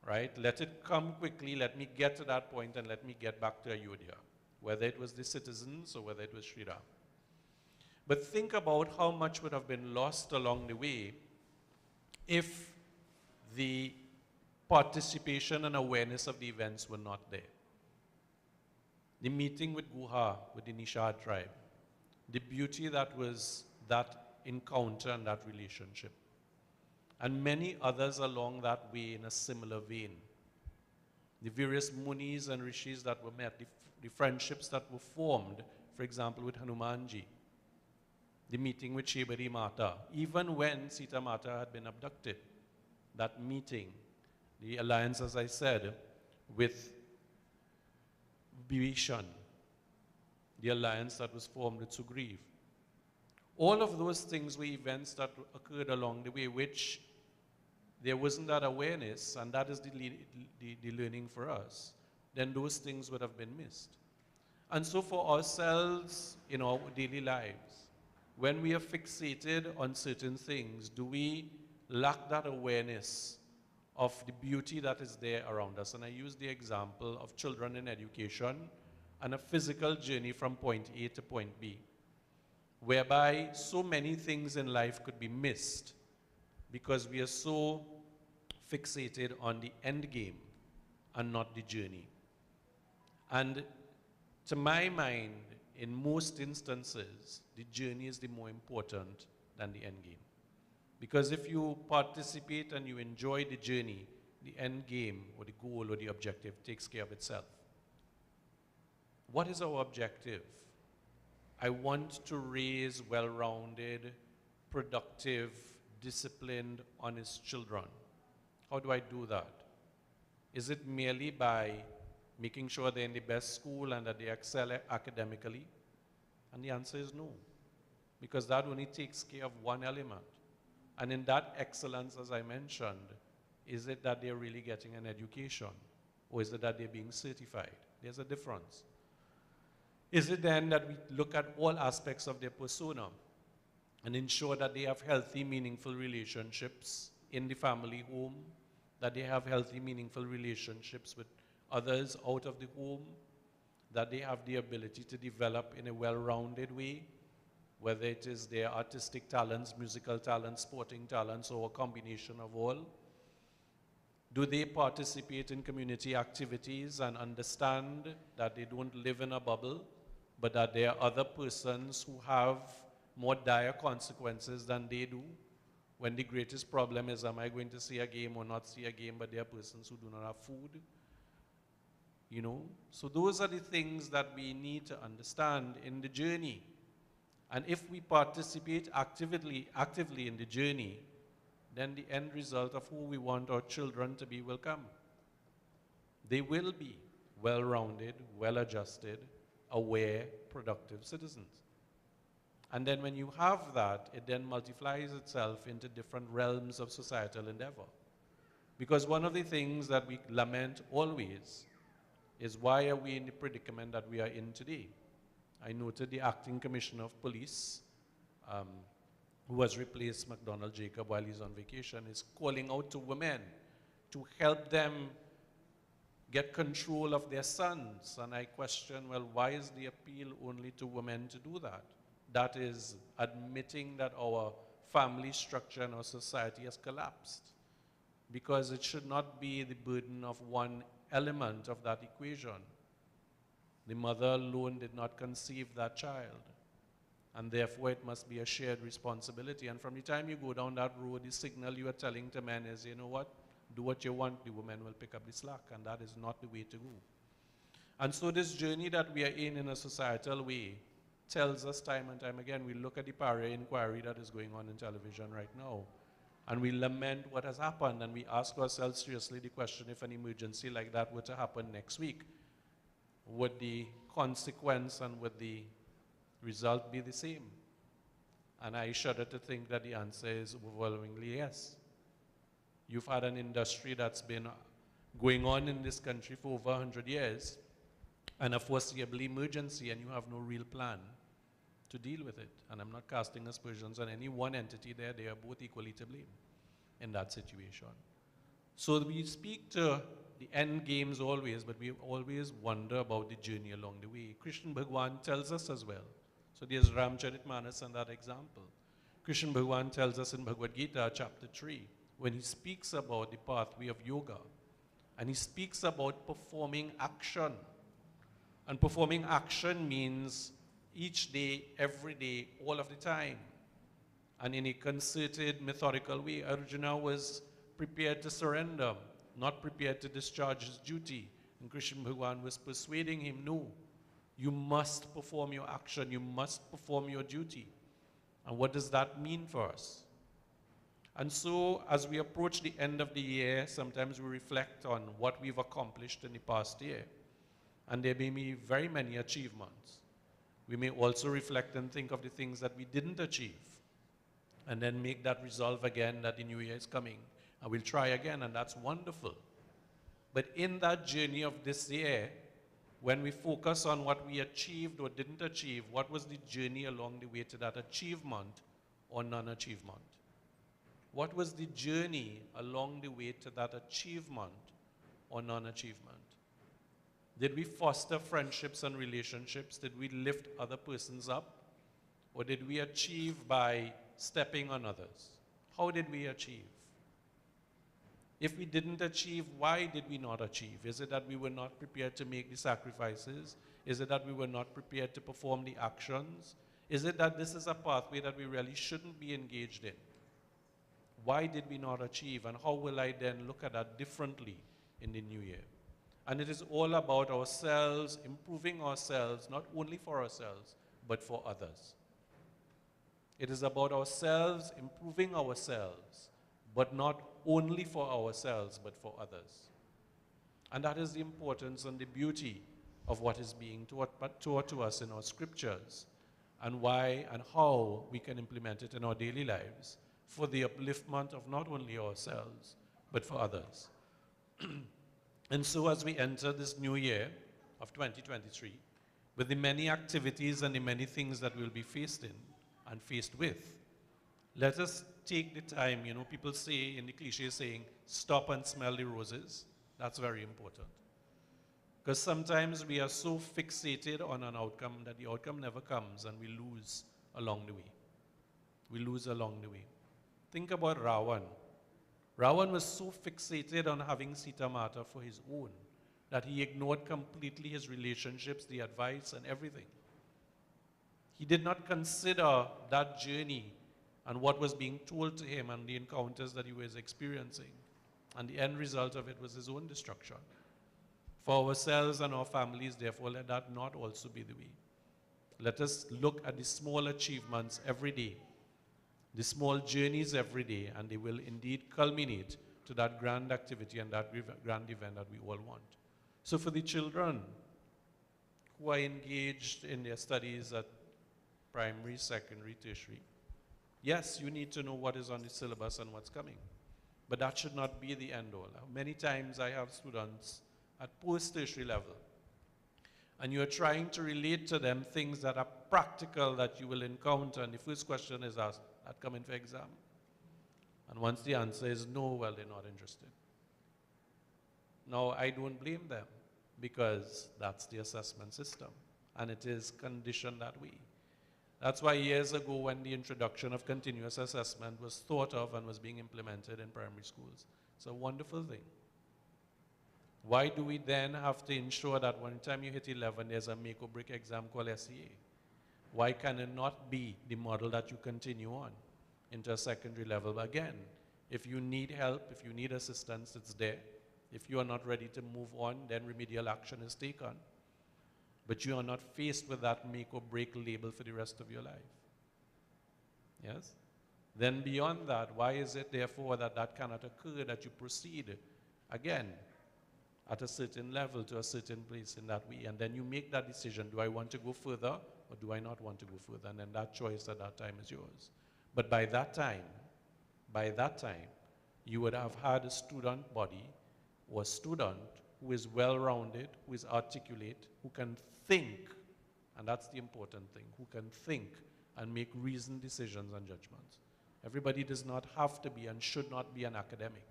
right? Let it come quickly, let me get to that point, and let me get back to Ayodhya, whether it was the citizens or whether it was Sri Ram. But think about how much would have been lost along the way if the participation and awareness of the events were not there. the meeting with Guha, with the Nishad tribe, the beauty that was that encounter and that relationship, and many others along that way in a similar vein. The various munis and rishis that were met, the friendships that were formed, for example, with Hanumanji, the meeting with Shebari Mata, even when Sita Mata had been abducted, that meeting, the alliance, as I said, with Bibhishan, the alliance that was formed with Sugriv. All of those things were events that occurred along the way, which there wasn't that awareness, and that is the learning for us, then those things would have been missed. And so for ourselves in our daily lives, when we are fixated on certain things, do we lack that awareness of the beauty that is there around us? And I use the example of children in education and a physical journey from point A to point B, whereby so many things in life could be missed because we are so fixated on the end game and not the journey. And to my mind, in most instances, the journey is the more important than the end game. Because if you participate and you enjoy the journey, the end game or the goal or the objective takes care of itself. What is our objective? I want to raise well-rounded, productive, disciplined, honest children. How do I do that? Is it merely by making sure they're in the best school and that they excel academically? And the answer is no, because that only takes care of one element. And in that excellence, as I mentioned, is it that they're really getting an education, or is it that they're being certified? There's a difference. Is it then that we look at all aspects of their persona and ensure that they have healthy, meaningful relationships in the family home, that they have healthy, meaningful relationships with others out of the home, that they have the ability to develop in a well-rounded way, whether it is their artistic talents, musical talents, sporting talents, or a combination of all? Do they participate in community activities and understand that they don't live in a bubble, but that there are other persons who have more dire consequences than they do? When the greatest problem is, am I going to see a game or not see a game, but there are persons who do not have food? You know? So those are the things that we need to understand in the journey. And if we participate actively in the journey, then the end result of who we want our children to be will come. They will be well-rounded, well-adjusted, aware, productive citizens. And then when you have that, it then multiplies itself into different realms of societal endeavor. Because one of the things that we lament always is, why are we in the predicament that we are in today? I noted the acting commissioner of police, who has replaced McDonald Jacob while he's on vacation, is calling out to women to help them get control of their sons. And I question, well, why is the appeal only to women to do that? That is admitting that our family structure and our society has collapsed, because it should not be the burden of one element of that equation. The mother alone did not conceive that child, and therefore it must be a shared responsibility. And from the time you go down that road, the signal you are telling to men is, you know what, do what you want, the woman will pick up the slack, and that is not the way to go. And so this journey that we are in a societal way tells us time and time again. We look at the Paria inquiry that is going on in television right now, and we lament what has happened, and we ask ourselves seriously the question, if an emergency like that were to happen next week, would the consequence and would the result be the same? And I shudder to think that the answer is overwhelmingly yes. You've had an industry that's been going on in this country for over 100 years, and a foreseeable emergency, and you have no real plan to deal with it. And I'm not casting aspersions on any one entity there. They are both equally to blame in that situation. So we speak to the end games always, but we always wonder about the journey along the way. Krishna Bhagwan tells us as well. So there's Ramcharitmanas and that example. Krishna Bhagwan tells us in Bhagavad Gita, chapter 3, when he speaks about the pathway of yoga, and he speaks about performing action. And performing action means each day, every day, all of the time. And in a concerted, methodical way. Arjuna was prepared to surrender, not prepared to discharge his duty. And Krishna Bhagavan was persuading him, no, you must perform your action, you must perform your duty. And what does that mean for us? And so, as we approach the end of the year, sometimes we reflect on what we've accomplished in the past year. And there may be very many achievements. We may also reflect and think of the things that we didn't achieve, and then make that resolve again that the new year is coming. And we'll try again, and that's wonderful. But in that journey of this year, when we focus on what we achieved or didn't achieve, what was the journey along the way to that achievement or non-achievement? What was the journey along the way to that achievement or non-achievement? Did we foster friendships and relationships? Did we lift other persons up? Or did we achieve by stepping on others? How did we achieve? If we didn't achieve, why did we not achieve? Is it that we were not prepared to make the sacrifices? Is it that we were not prepared to perform the actions? Is it that this is a pathway that we really shouldn't be engaged in? Why did we not achieve? And how will I then look at that differently in the new year? And it is all about ourselves, improving ourselves, not only for ourselves, but for others. It is about ourselves, improving ourselves, but not only for ourselves, but for others. And that is the importance and the beauty of what is being taught to us in our scriptures, and why and how we can implement it in our daily lives for the upliftment of not only ourselves, but for others. And so as we enter this new year of 2023, with the many activities and the many things that we'll be faced in and faced with, let us take the time. You know, people say in the cliche saying, stop and smell the roses. That's very important. Because sometimes we are so fixated on an outcome that the outcome never comes, and we lose along the way. We lose along the way. Think about Ravan. Ravan was so fixated on having Sita Mata for his own that he ignored completely his relationships, the advice, and everything. He did not consider that journey and what was being told to him and the encounters that he was experiencing. And the end result of it was his own destruction. For ourselves and our families, therefore, let that not also be the way. Let us look at the small achievements every day, the small journeys every day, and they will indeed culminate to that grand activity and that grand event that we all want. So for the children who are engaged in their studies at primary, secondary, tertiary, yes, you need to know what is on the syllabus and what's coming. But that should not be the end all. Many times I have students at post-tertiary level, and you're trying to relate to them things that are practical that you will encounter, and the first question is asked, that coming for exam? And once the answer is no, well, they're not interested. Now, I don't blame them, because that's the assessment system, and it is conditioned that way. That's why years ago, when the introduction of continuous assessment was thought of and was being implemented in primary schools, it's a wonderful thing. Why do we then have to ensure that one time you hit 11, there's a make or break exam called SEA? Why can it not be the model that you continue on into a secondary level? But again, if you need help, if you need assistance, it's there. If you are not ready to move on, then remedial action is taken. But you are not faced with that make or break label for the rest of your life. Yes? Then beyond that, why is it therefore that that cannot occur, that you proceed again at a certain level to a certain place in that way, and then you make that decision, do I want to go further or do I not want to go further? And then that choice at that time is yours. But by that time, you would have had a student body or a student who is well-rounded, who is articulate, who can think, and that's the important thing, who can think and make reasoned decisions and judgments. Everybody does not have to be and should not be an academic.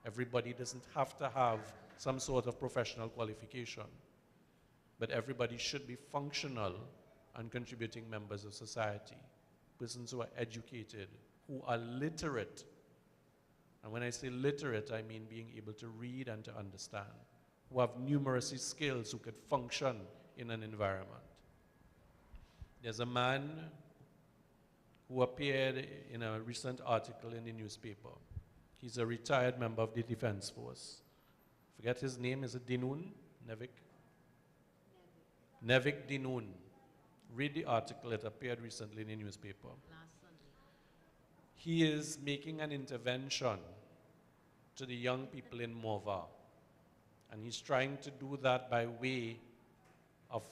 Everybody doesn't have to have some sort of professional qualification, but everybody should be functional and contributing members of society, persons who are educated, who are literate. And when I say literate, I mean being able to read and to understand, who have numeracy skills, who could function in an environment. There's a man who appeared in a recent article in the newspaper. He's a retired member of the Defense Force. Forget his name, is it Dinoon? Nevik Dinoon. Read the article, it appeared recently in the newspaper. He is making an intervention to the young people in Mova. And he's trying to do that by way of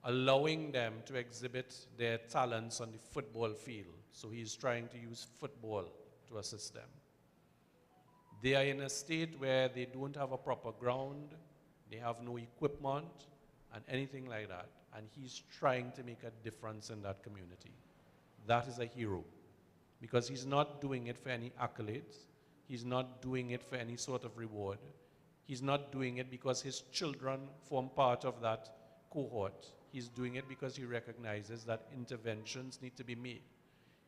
allowing them to exhibit their talents on the football field. So he's trying to use football to assist them. They are in a state where they don't have a proper ground, they have no equipment, and anything like that. And he's trying to make a difference in that community. That is a hero. Because he's not doing it for any accolades. He's not doing it for any sort of reward. He's not doing it because his children form part of that cohort. He's doing it because he recognizes that interventions need to be made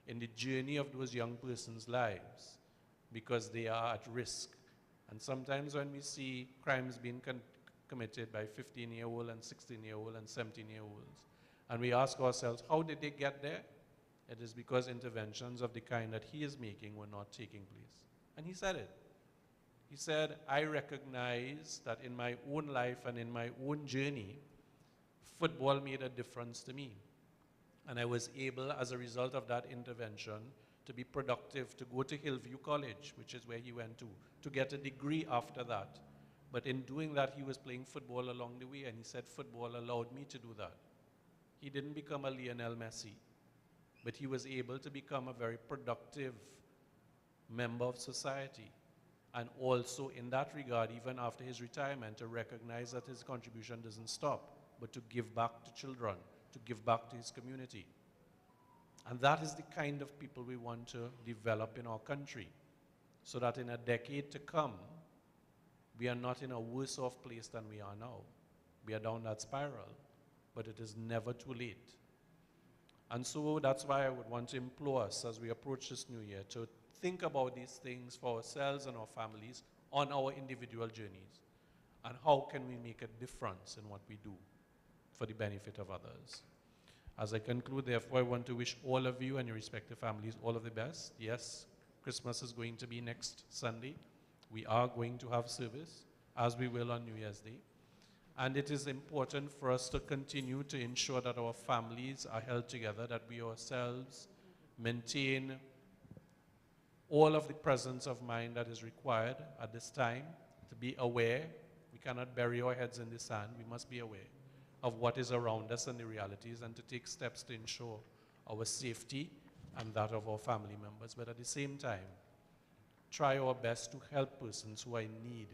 in the journey of those young persons' lives because they are at risk. And sometimes when we see crimes being committed by 15-year-old and 16-year-old and 17-year-olds, and we ask ourselves, how did they get there? It is because interventions of the kind that he is making were not taking place. And he said it. He said, I recognize that in my own life and in my own journey, football made a difference to me. And I was able, as a result of that intervention, to be productive, to go to Hillview College, which is where he went to get a degree after that. But in doing that, he was playing football along the way, and he said football allowed me to do that. He didn't become a Lionel Messi, but he was able to become a very productive member of society. And also, in that regard, even after his retirement, to recognize that his contribution doesn't stop, but to give back to children, to give back to his community. And that is the kind of people we want to develop in our country, so that in a decade to come, we are not in a worse off place than we are now. We are down that spiral, but it is never too late. And so that's why I would want to implore us as we approach this new year to think about these things for ourselves and our families on our individual journeys. And how can we make a difference in what we do for the benefit of others? As I conclude, therefore, I want to wish all of you and your respective families all of the best. Yes, Christmas is going to be next Sunday. We are going to have service, as we will on New Year's Day. And it is important for us to continue to ensure that our families are held together, that we ourselves maintain all of the presence of mind that is required at this time, to be aware. We cannot bury our heads in the sand. We must be aware of what is around us and the realities, and to take steps to ensure our safety and that of our family members. But at the same time, try our best to help persons who are in need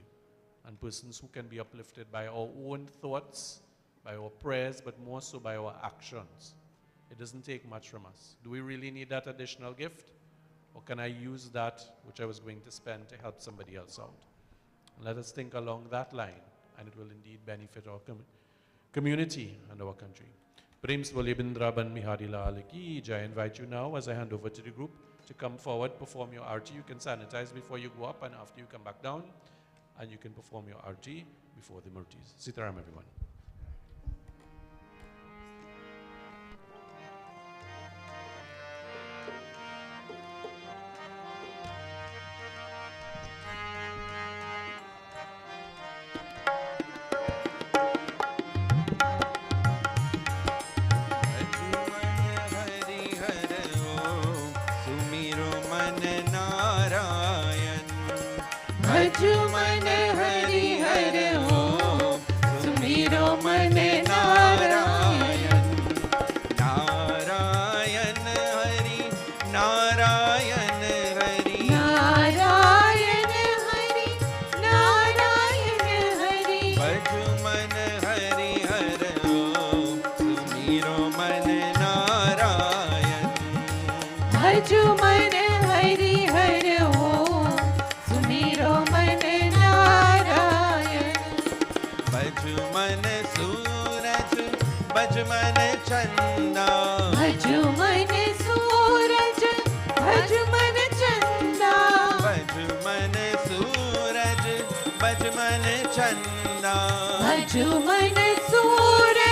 and persons who can be uplifted by our own thoughts, by our prayers, but more so by our actions. It doesn't take much from us. Do we really need that additional gift? Or can I use that which I was going to spend to help somebody else out? And let us think along that line, and it will indeed benefit our community and our country. Prem Swale Bindraban Mihari Lal Ki Jai. I invite you now, as I hand over to the group, to come forward, perform your arti. You can sanitize before you go up, and after you come back down, and you can perform your arti before the murtis. Sitaram, everyone. मन हरि हर ओम सुमिरो मन नारायण नारायण हरि नारायण हरि नारायण हरि नारायण हरि भज मन हरि हर ओम सुमिरो मन नारायण भज मन हरि हर ओम सुमिरो मन नारायण भज मन सूरज भज मन चंदा भज मन सूरज भज मन चंदा भज मन सूरज भज मन चंदा भज मन सूरज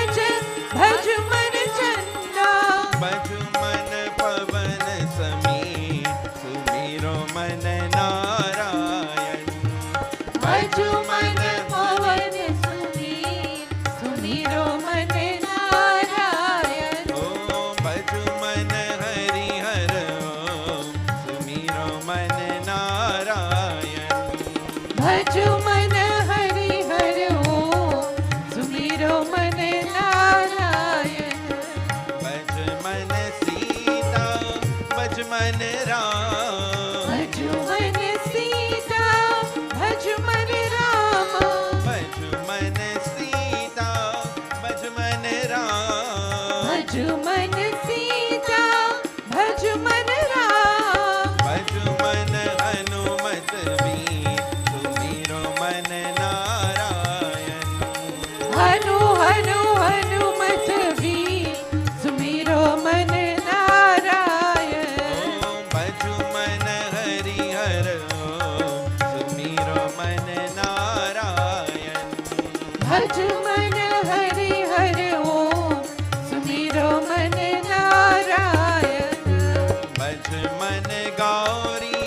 मन राम भज मन सीता भज मन राम भज मन हनुमत वीर सुमिरो मन नारायण हनु हनु हनुमत वीर सुमिरो मन नारायण ओम भज मन हरि हर ओम सुमिरो मन नारायण भज मन हरि हर ओम सुमिरो मन नारायण भज मन गौरी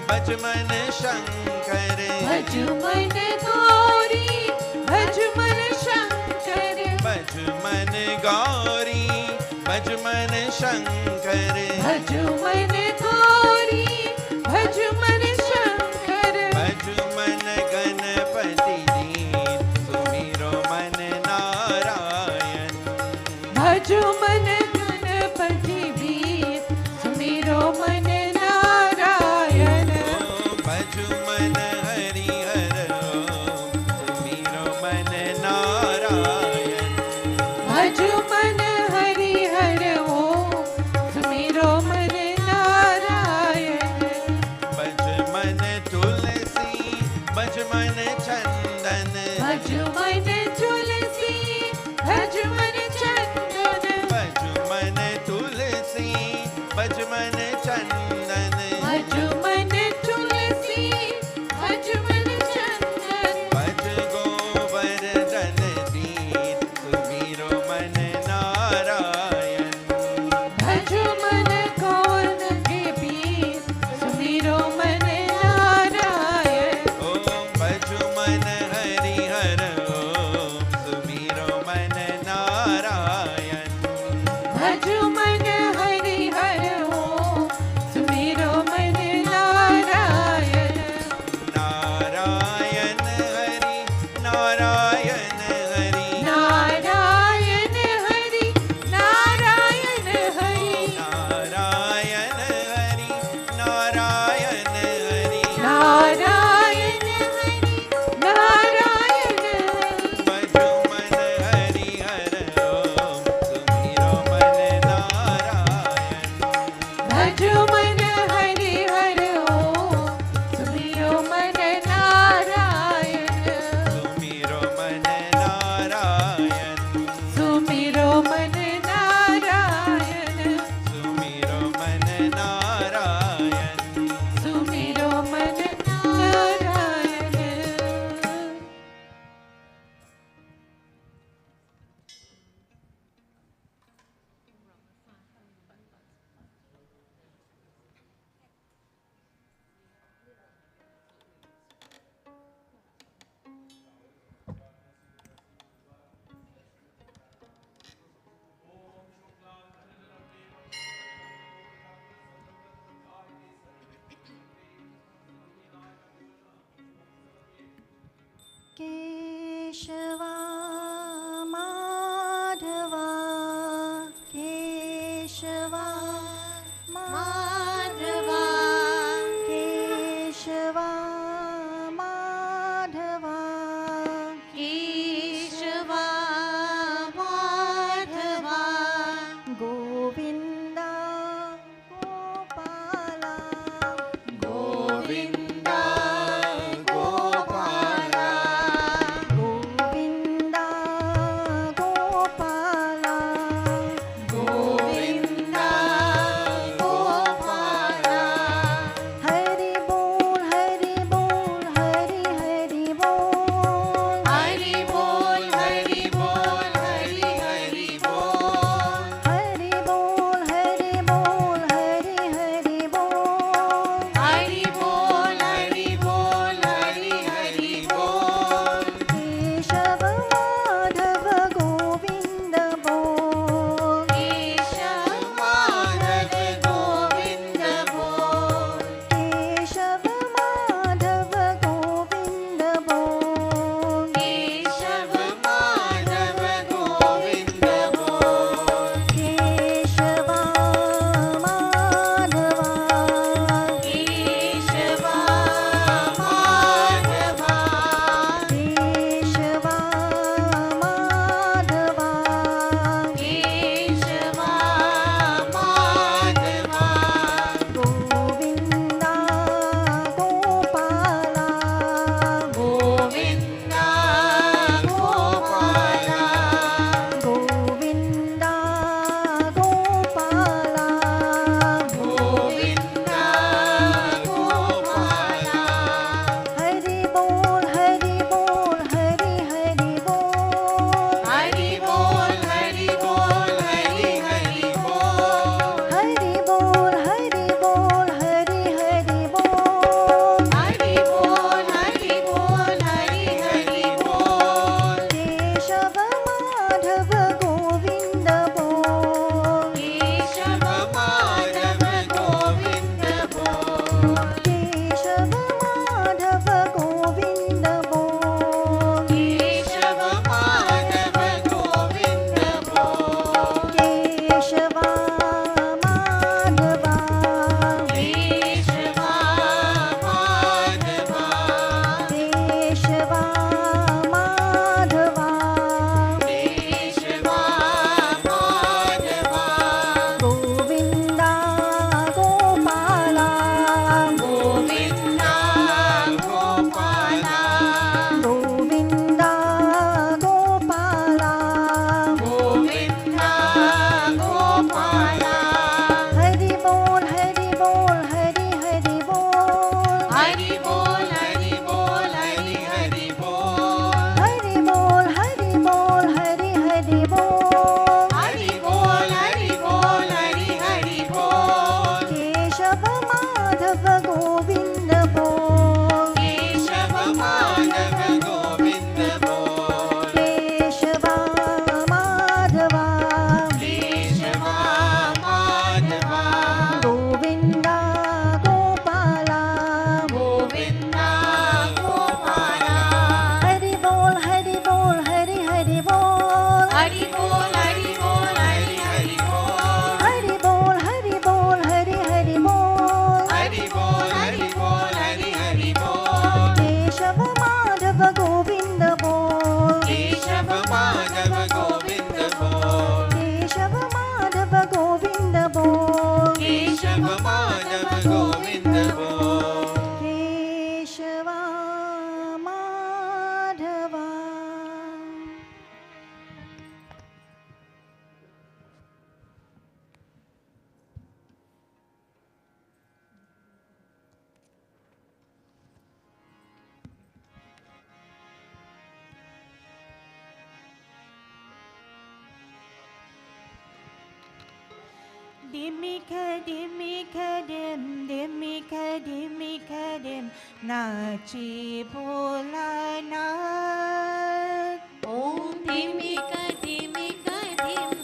भज मन शंकर भज मन गौरी भज मन शंकर भज मन गौरी भज मन शंकर भज मन गौरी भज मन शंकर भज मन गणपति दीन सुमिरो मन नारायण भज मन गणपति वीर सुमिरो मन नारायण ओम भज मन हरि हर ओम सुमिरो मन नारायण भज मन हरि हर ओम सुमिरो मन नारायण भज मन तुलसी भज मन चंदन भज मन तुलसी भज मन चंदन भज मन तुलसी भज मन चंदन भज मन तुलसी भज मन चंदन भज गोवर्धन दीन सुमिरो मन नारायण भज मन कौन के वीर सुमिरो मन नारायण ओम भज मन हरि हर ओम सुमिरो मन नारायण भज मन हरि हर ओम सुमिरो मन नारायण नारायण हरि नारायण हरि नारायण हरि नारायण हरि नारायण हरि नारायण हरि नारायण हरि नारायण हरि भज मन हरि हर ओम सुमिरो मन नारायण भज मन हरि हर ओम सुमिरो मन नारायण सुमिरो मन नारायण सुमिरो मन नारायण सुमिरो मन नारायण सुमिरो मन नारायण केशवा माधवा केशवा माधवा केशवा माधवा केशवा Madhava Govinda Gopala Govinda Gopala Govinda Dimmy kadim, nachi bholanath. Om Dimika Dimika Dim,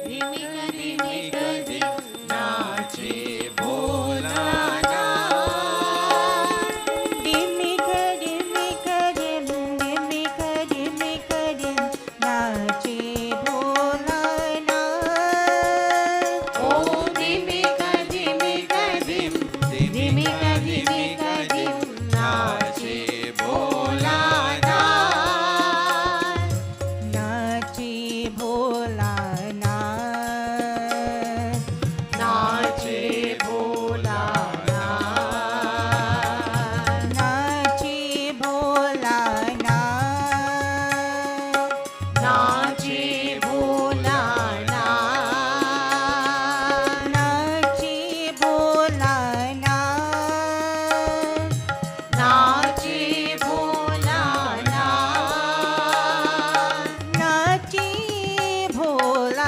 Dimika Dimika Dim, nache Bholanath. Dimmy kadim, nachi bholanath. Om Dimika Dimika Dim, Dimika Dimika Dim, nache Bholanath. नाची भोलानाथ, नाचे भोलानाथ, नाची भोलानाथ, नाचे भोलानाथ, नाची भोलानाथ, नाचे भोलानाथ, नाची भोलानाथ,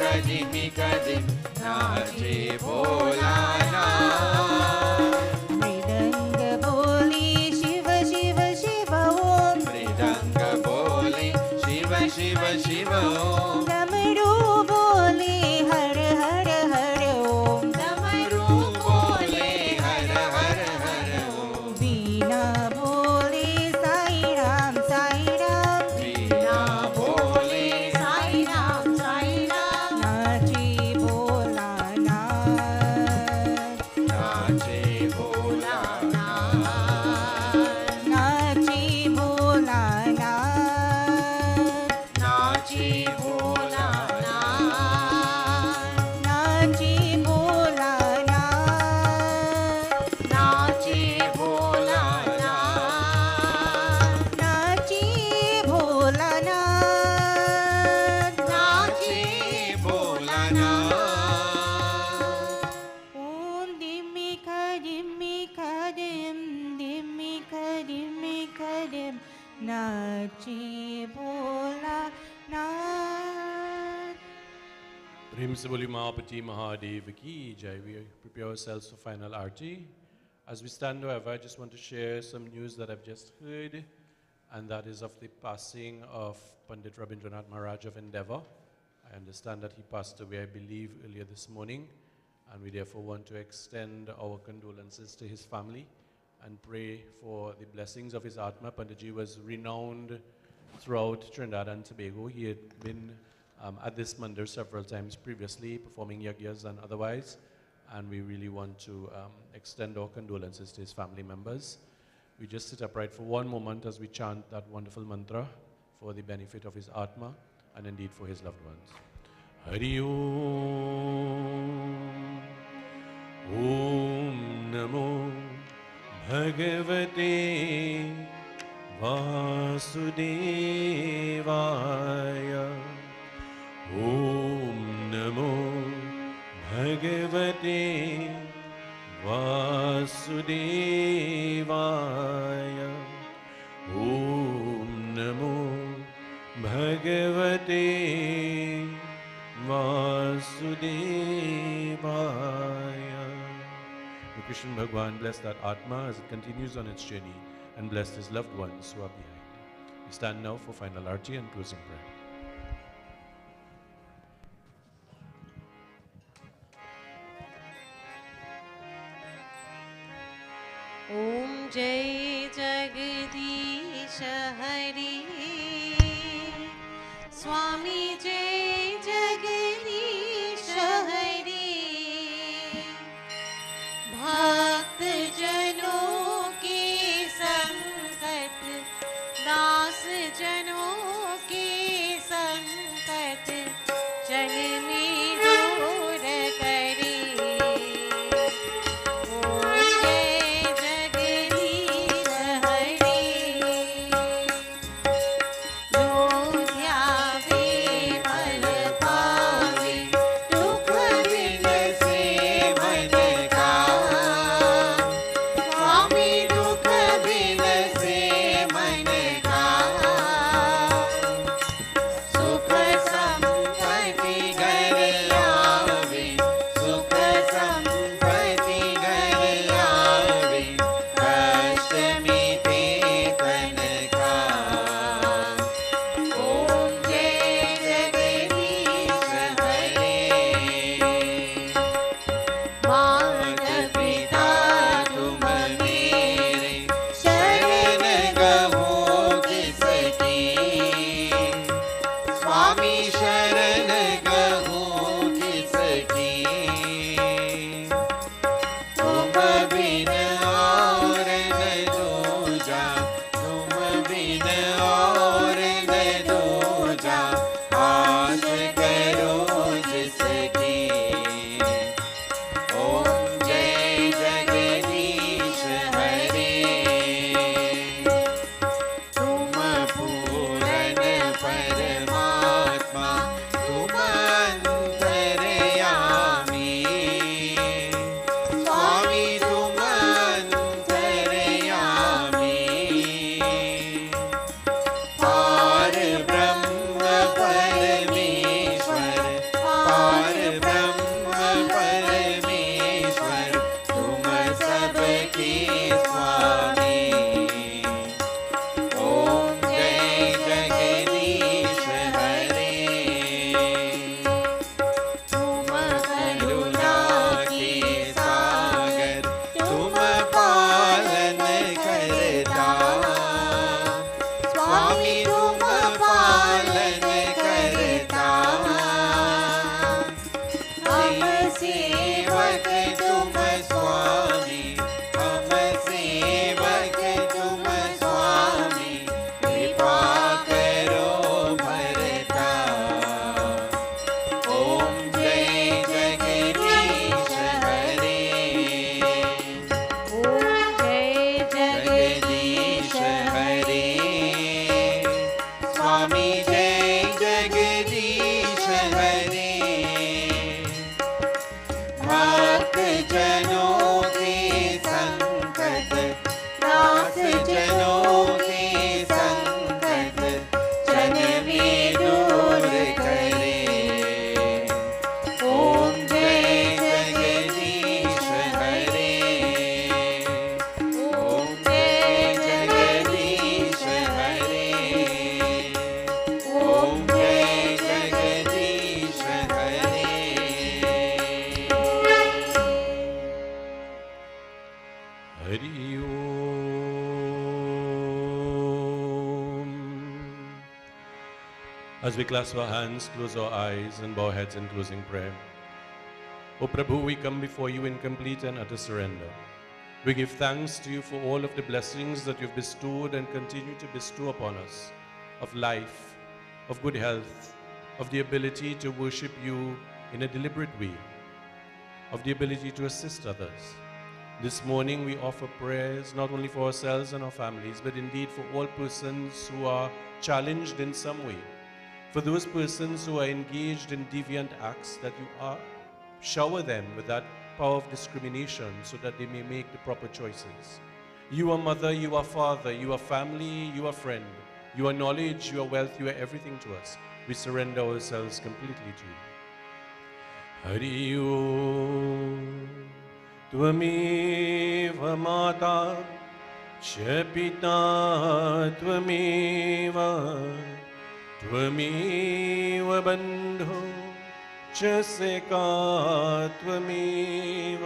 कदिमी कदिम नाचे भोलानाथ मृदंग बोली शिव शिव शिव ओम मृदंग बोले शिव शिव शिव ओम डमरू बोले हर हर हर ओम डमरू बोले हर हर हर ओम वीणा बोले साई राम वीणा बोले साई राम नाचे भोलानाथ नाचे भोलानाथ नाचे भोलानाथ नाचे भोलानाथ नाचे भोलानाथ नाचे भोलानाथ नाचे भोलानाथ नाचे भोलानाथ ओम दिम्मी खदिम दिम्मी खदिम नाचे भोलानाथ प्रेम से बोली उमापति महादेव की जय. We prepare ourselves for final arti. As we stand, however, I just want to share some news that I've just heard, and that is of the passing of Pandit Rabindranath Maharaj of Endeavour. I understand that he passed away, I believe, earlier this morning, and we therefore want to extend our condolences to his family and pray for the blessings of his Atma. Panditji was renowned throughout Trinidad and Tobago. He had been at this mandir several times previously, performing yagyas and otherwise, and we really want to extend our condolences to his family members. We just sit upright for one moment as we chant that wonderful mantra for the benefit of his Atma and indeed for his loved ones. Hari Om. Om Namo Bhagavate Vasudevaya. Om Namo Bhagavate Vasudevaya. Om Namo Bhagavate Vasudevaya. May Krishna Bhagwan bless that Atma as it continues on its journey and bless his loved ones who are behind. We stand now for final arti and closing prayer. ॐ जय जगदीश हरि स्वामी जय जगदीश हरि भक्त जनों के संकट दास जनों के संकट चल में दूर करे स्वामी तुम पालन करता, हम सेवक तुम स्वामी, हम सेवक तुम स्वामी, कृपा करो भरता। ओम जय जगदीश हरे, जगदीश हरे, स्वामी जय जगदीश हरे। भक्त जनों के संकट, दास जनों के संकट, जन में दूर करे। ओम जय जगदीश हरे, ओम जय जगदीश हरे, ओम जय जगदीश हरे। Hari Om. As we clasp our hands, close our eyes, and bow heads in closing prayer. O Prabhu, we come before you in complete and utter surrender. We give thanks to you for all of the blessings that you've bestowed and continue to bestow upon us, of life, of good health, of the ability to worship you in a deliberate way, of the ability to assist others. This morning we offer prayers not only for ourselves and our families, but indeed for all persons who are challenged in some way, for those persons who are engaged in deviant acts, that you shower them with that power of discrimination so that they may make the proper choices. You are mother, you are father, you are family, you are friend, you are knowledge, you are wealth, you are everything to us. We surrender ourselves completely to you. Hari Om. त्वमेव माता च पिता त्वमेव, त्वमेव बन्धो च सखा त्वमेव,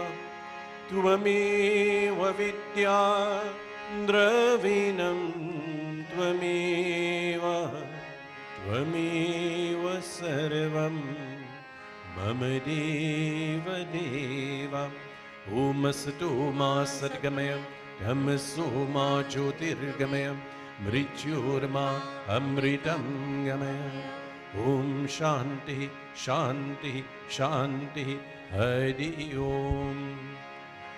त्वमेव विद्या द्रविणं त्वमेव, त्वमेव सर्वं मम देव देव। ओम असतो मा सद्गमय, तमसो मा ज्योतिर्गमय, मृत्योर्मा अमृतं गमय। ओम शांति शांति शांति। हरि ओम।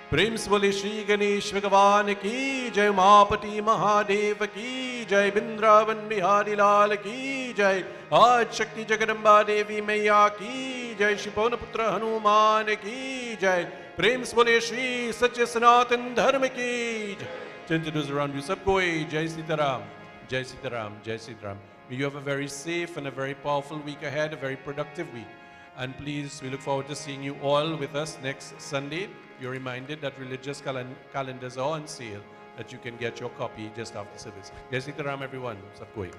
प्रेम से बोले श्री गणेश भगवान की जय, उमापति महादेव की जय, वृंदावन बिहारी लाल की जय, आज शक्ति जगदम्बा देवी मैया की जय, श्री पवन पुत्र हनुमान की जय। प्रेम से बोले श्री सच्चे सनातन धर्म की जय। Turn to those around you, सब कोई जय सीताराम, जय सीताराम, जय Sitaram. May you have a very safe and a very powerful week ahead, a very productive week. And please, we look forward to seeing you all with us next Sunday. You're reminded that religious calendars are on sale, that you can get your copy just after service. Jai Sitaram, everyone. Sab koi.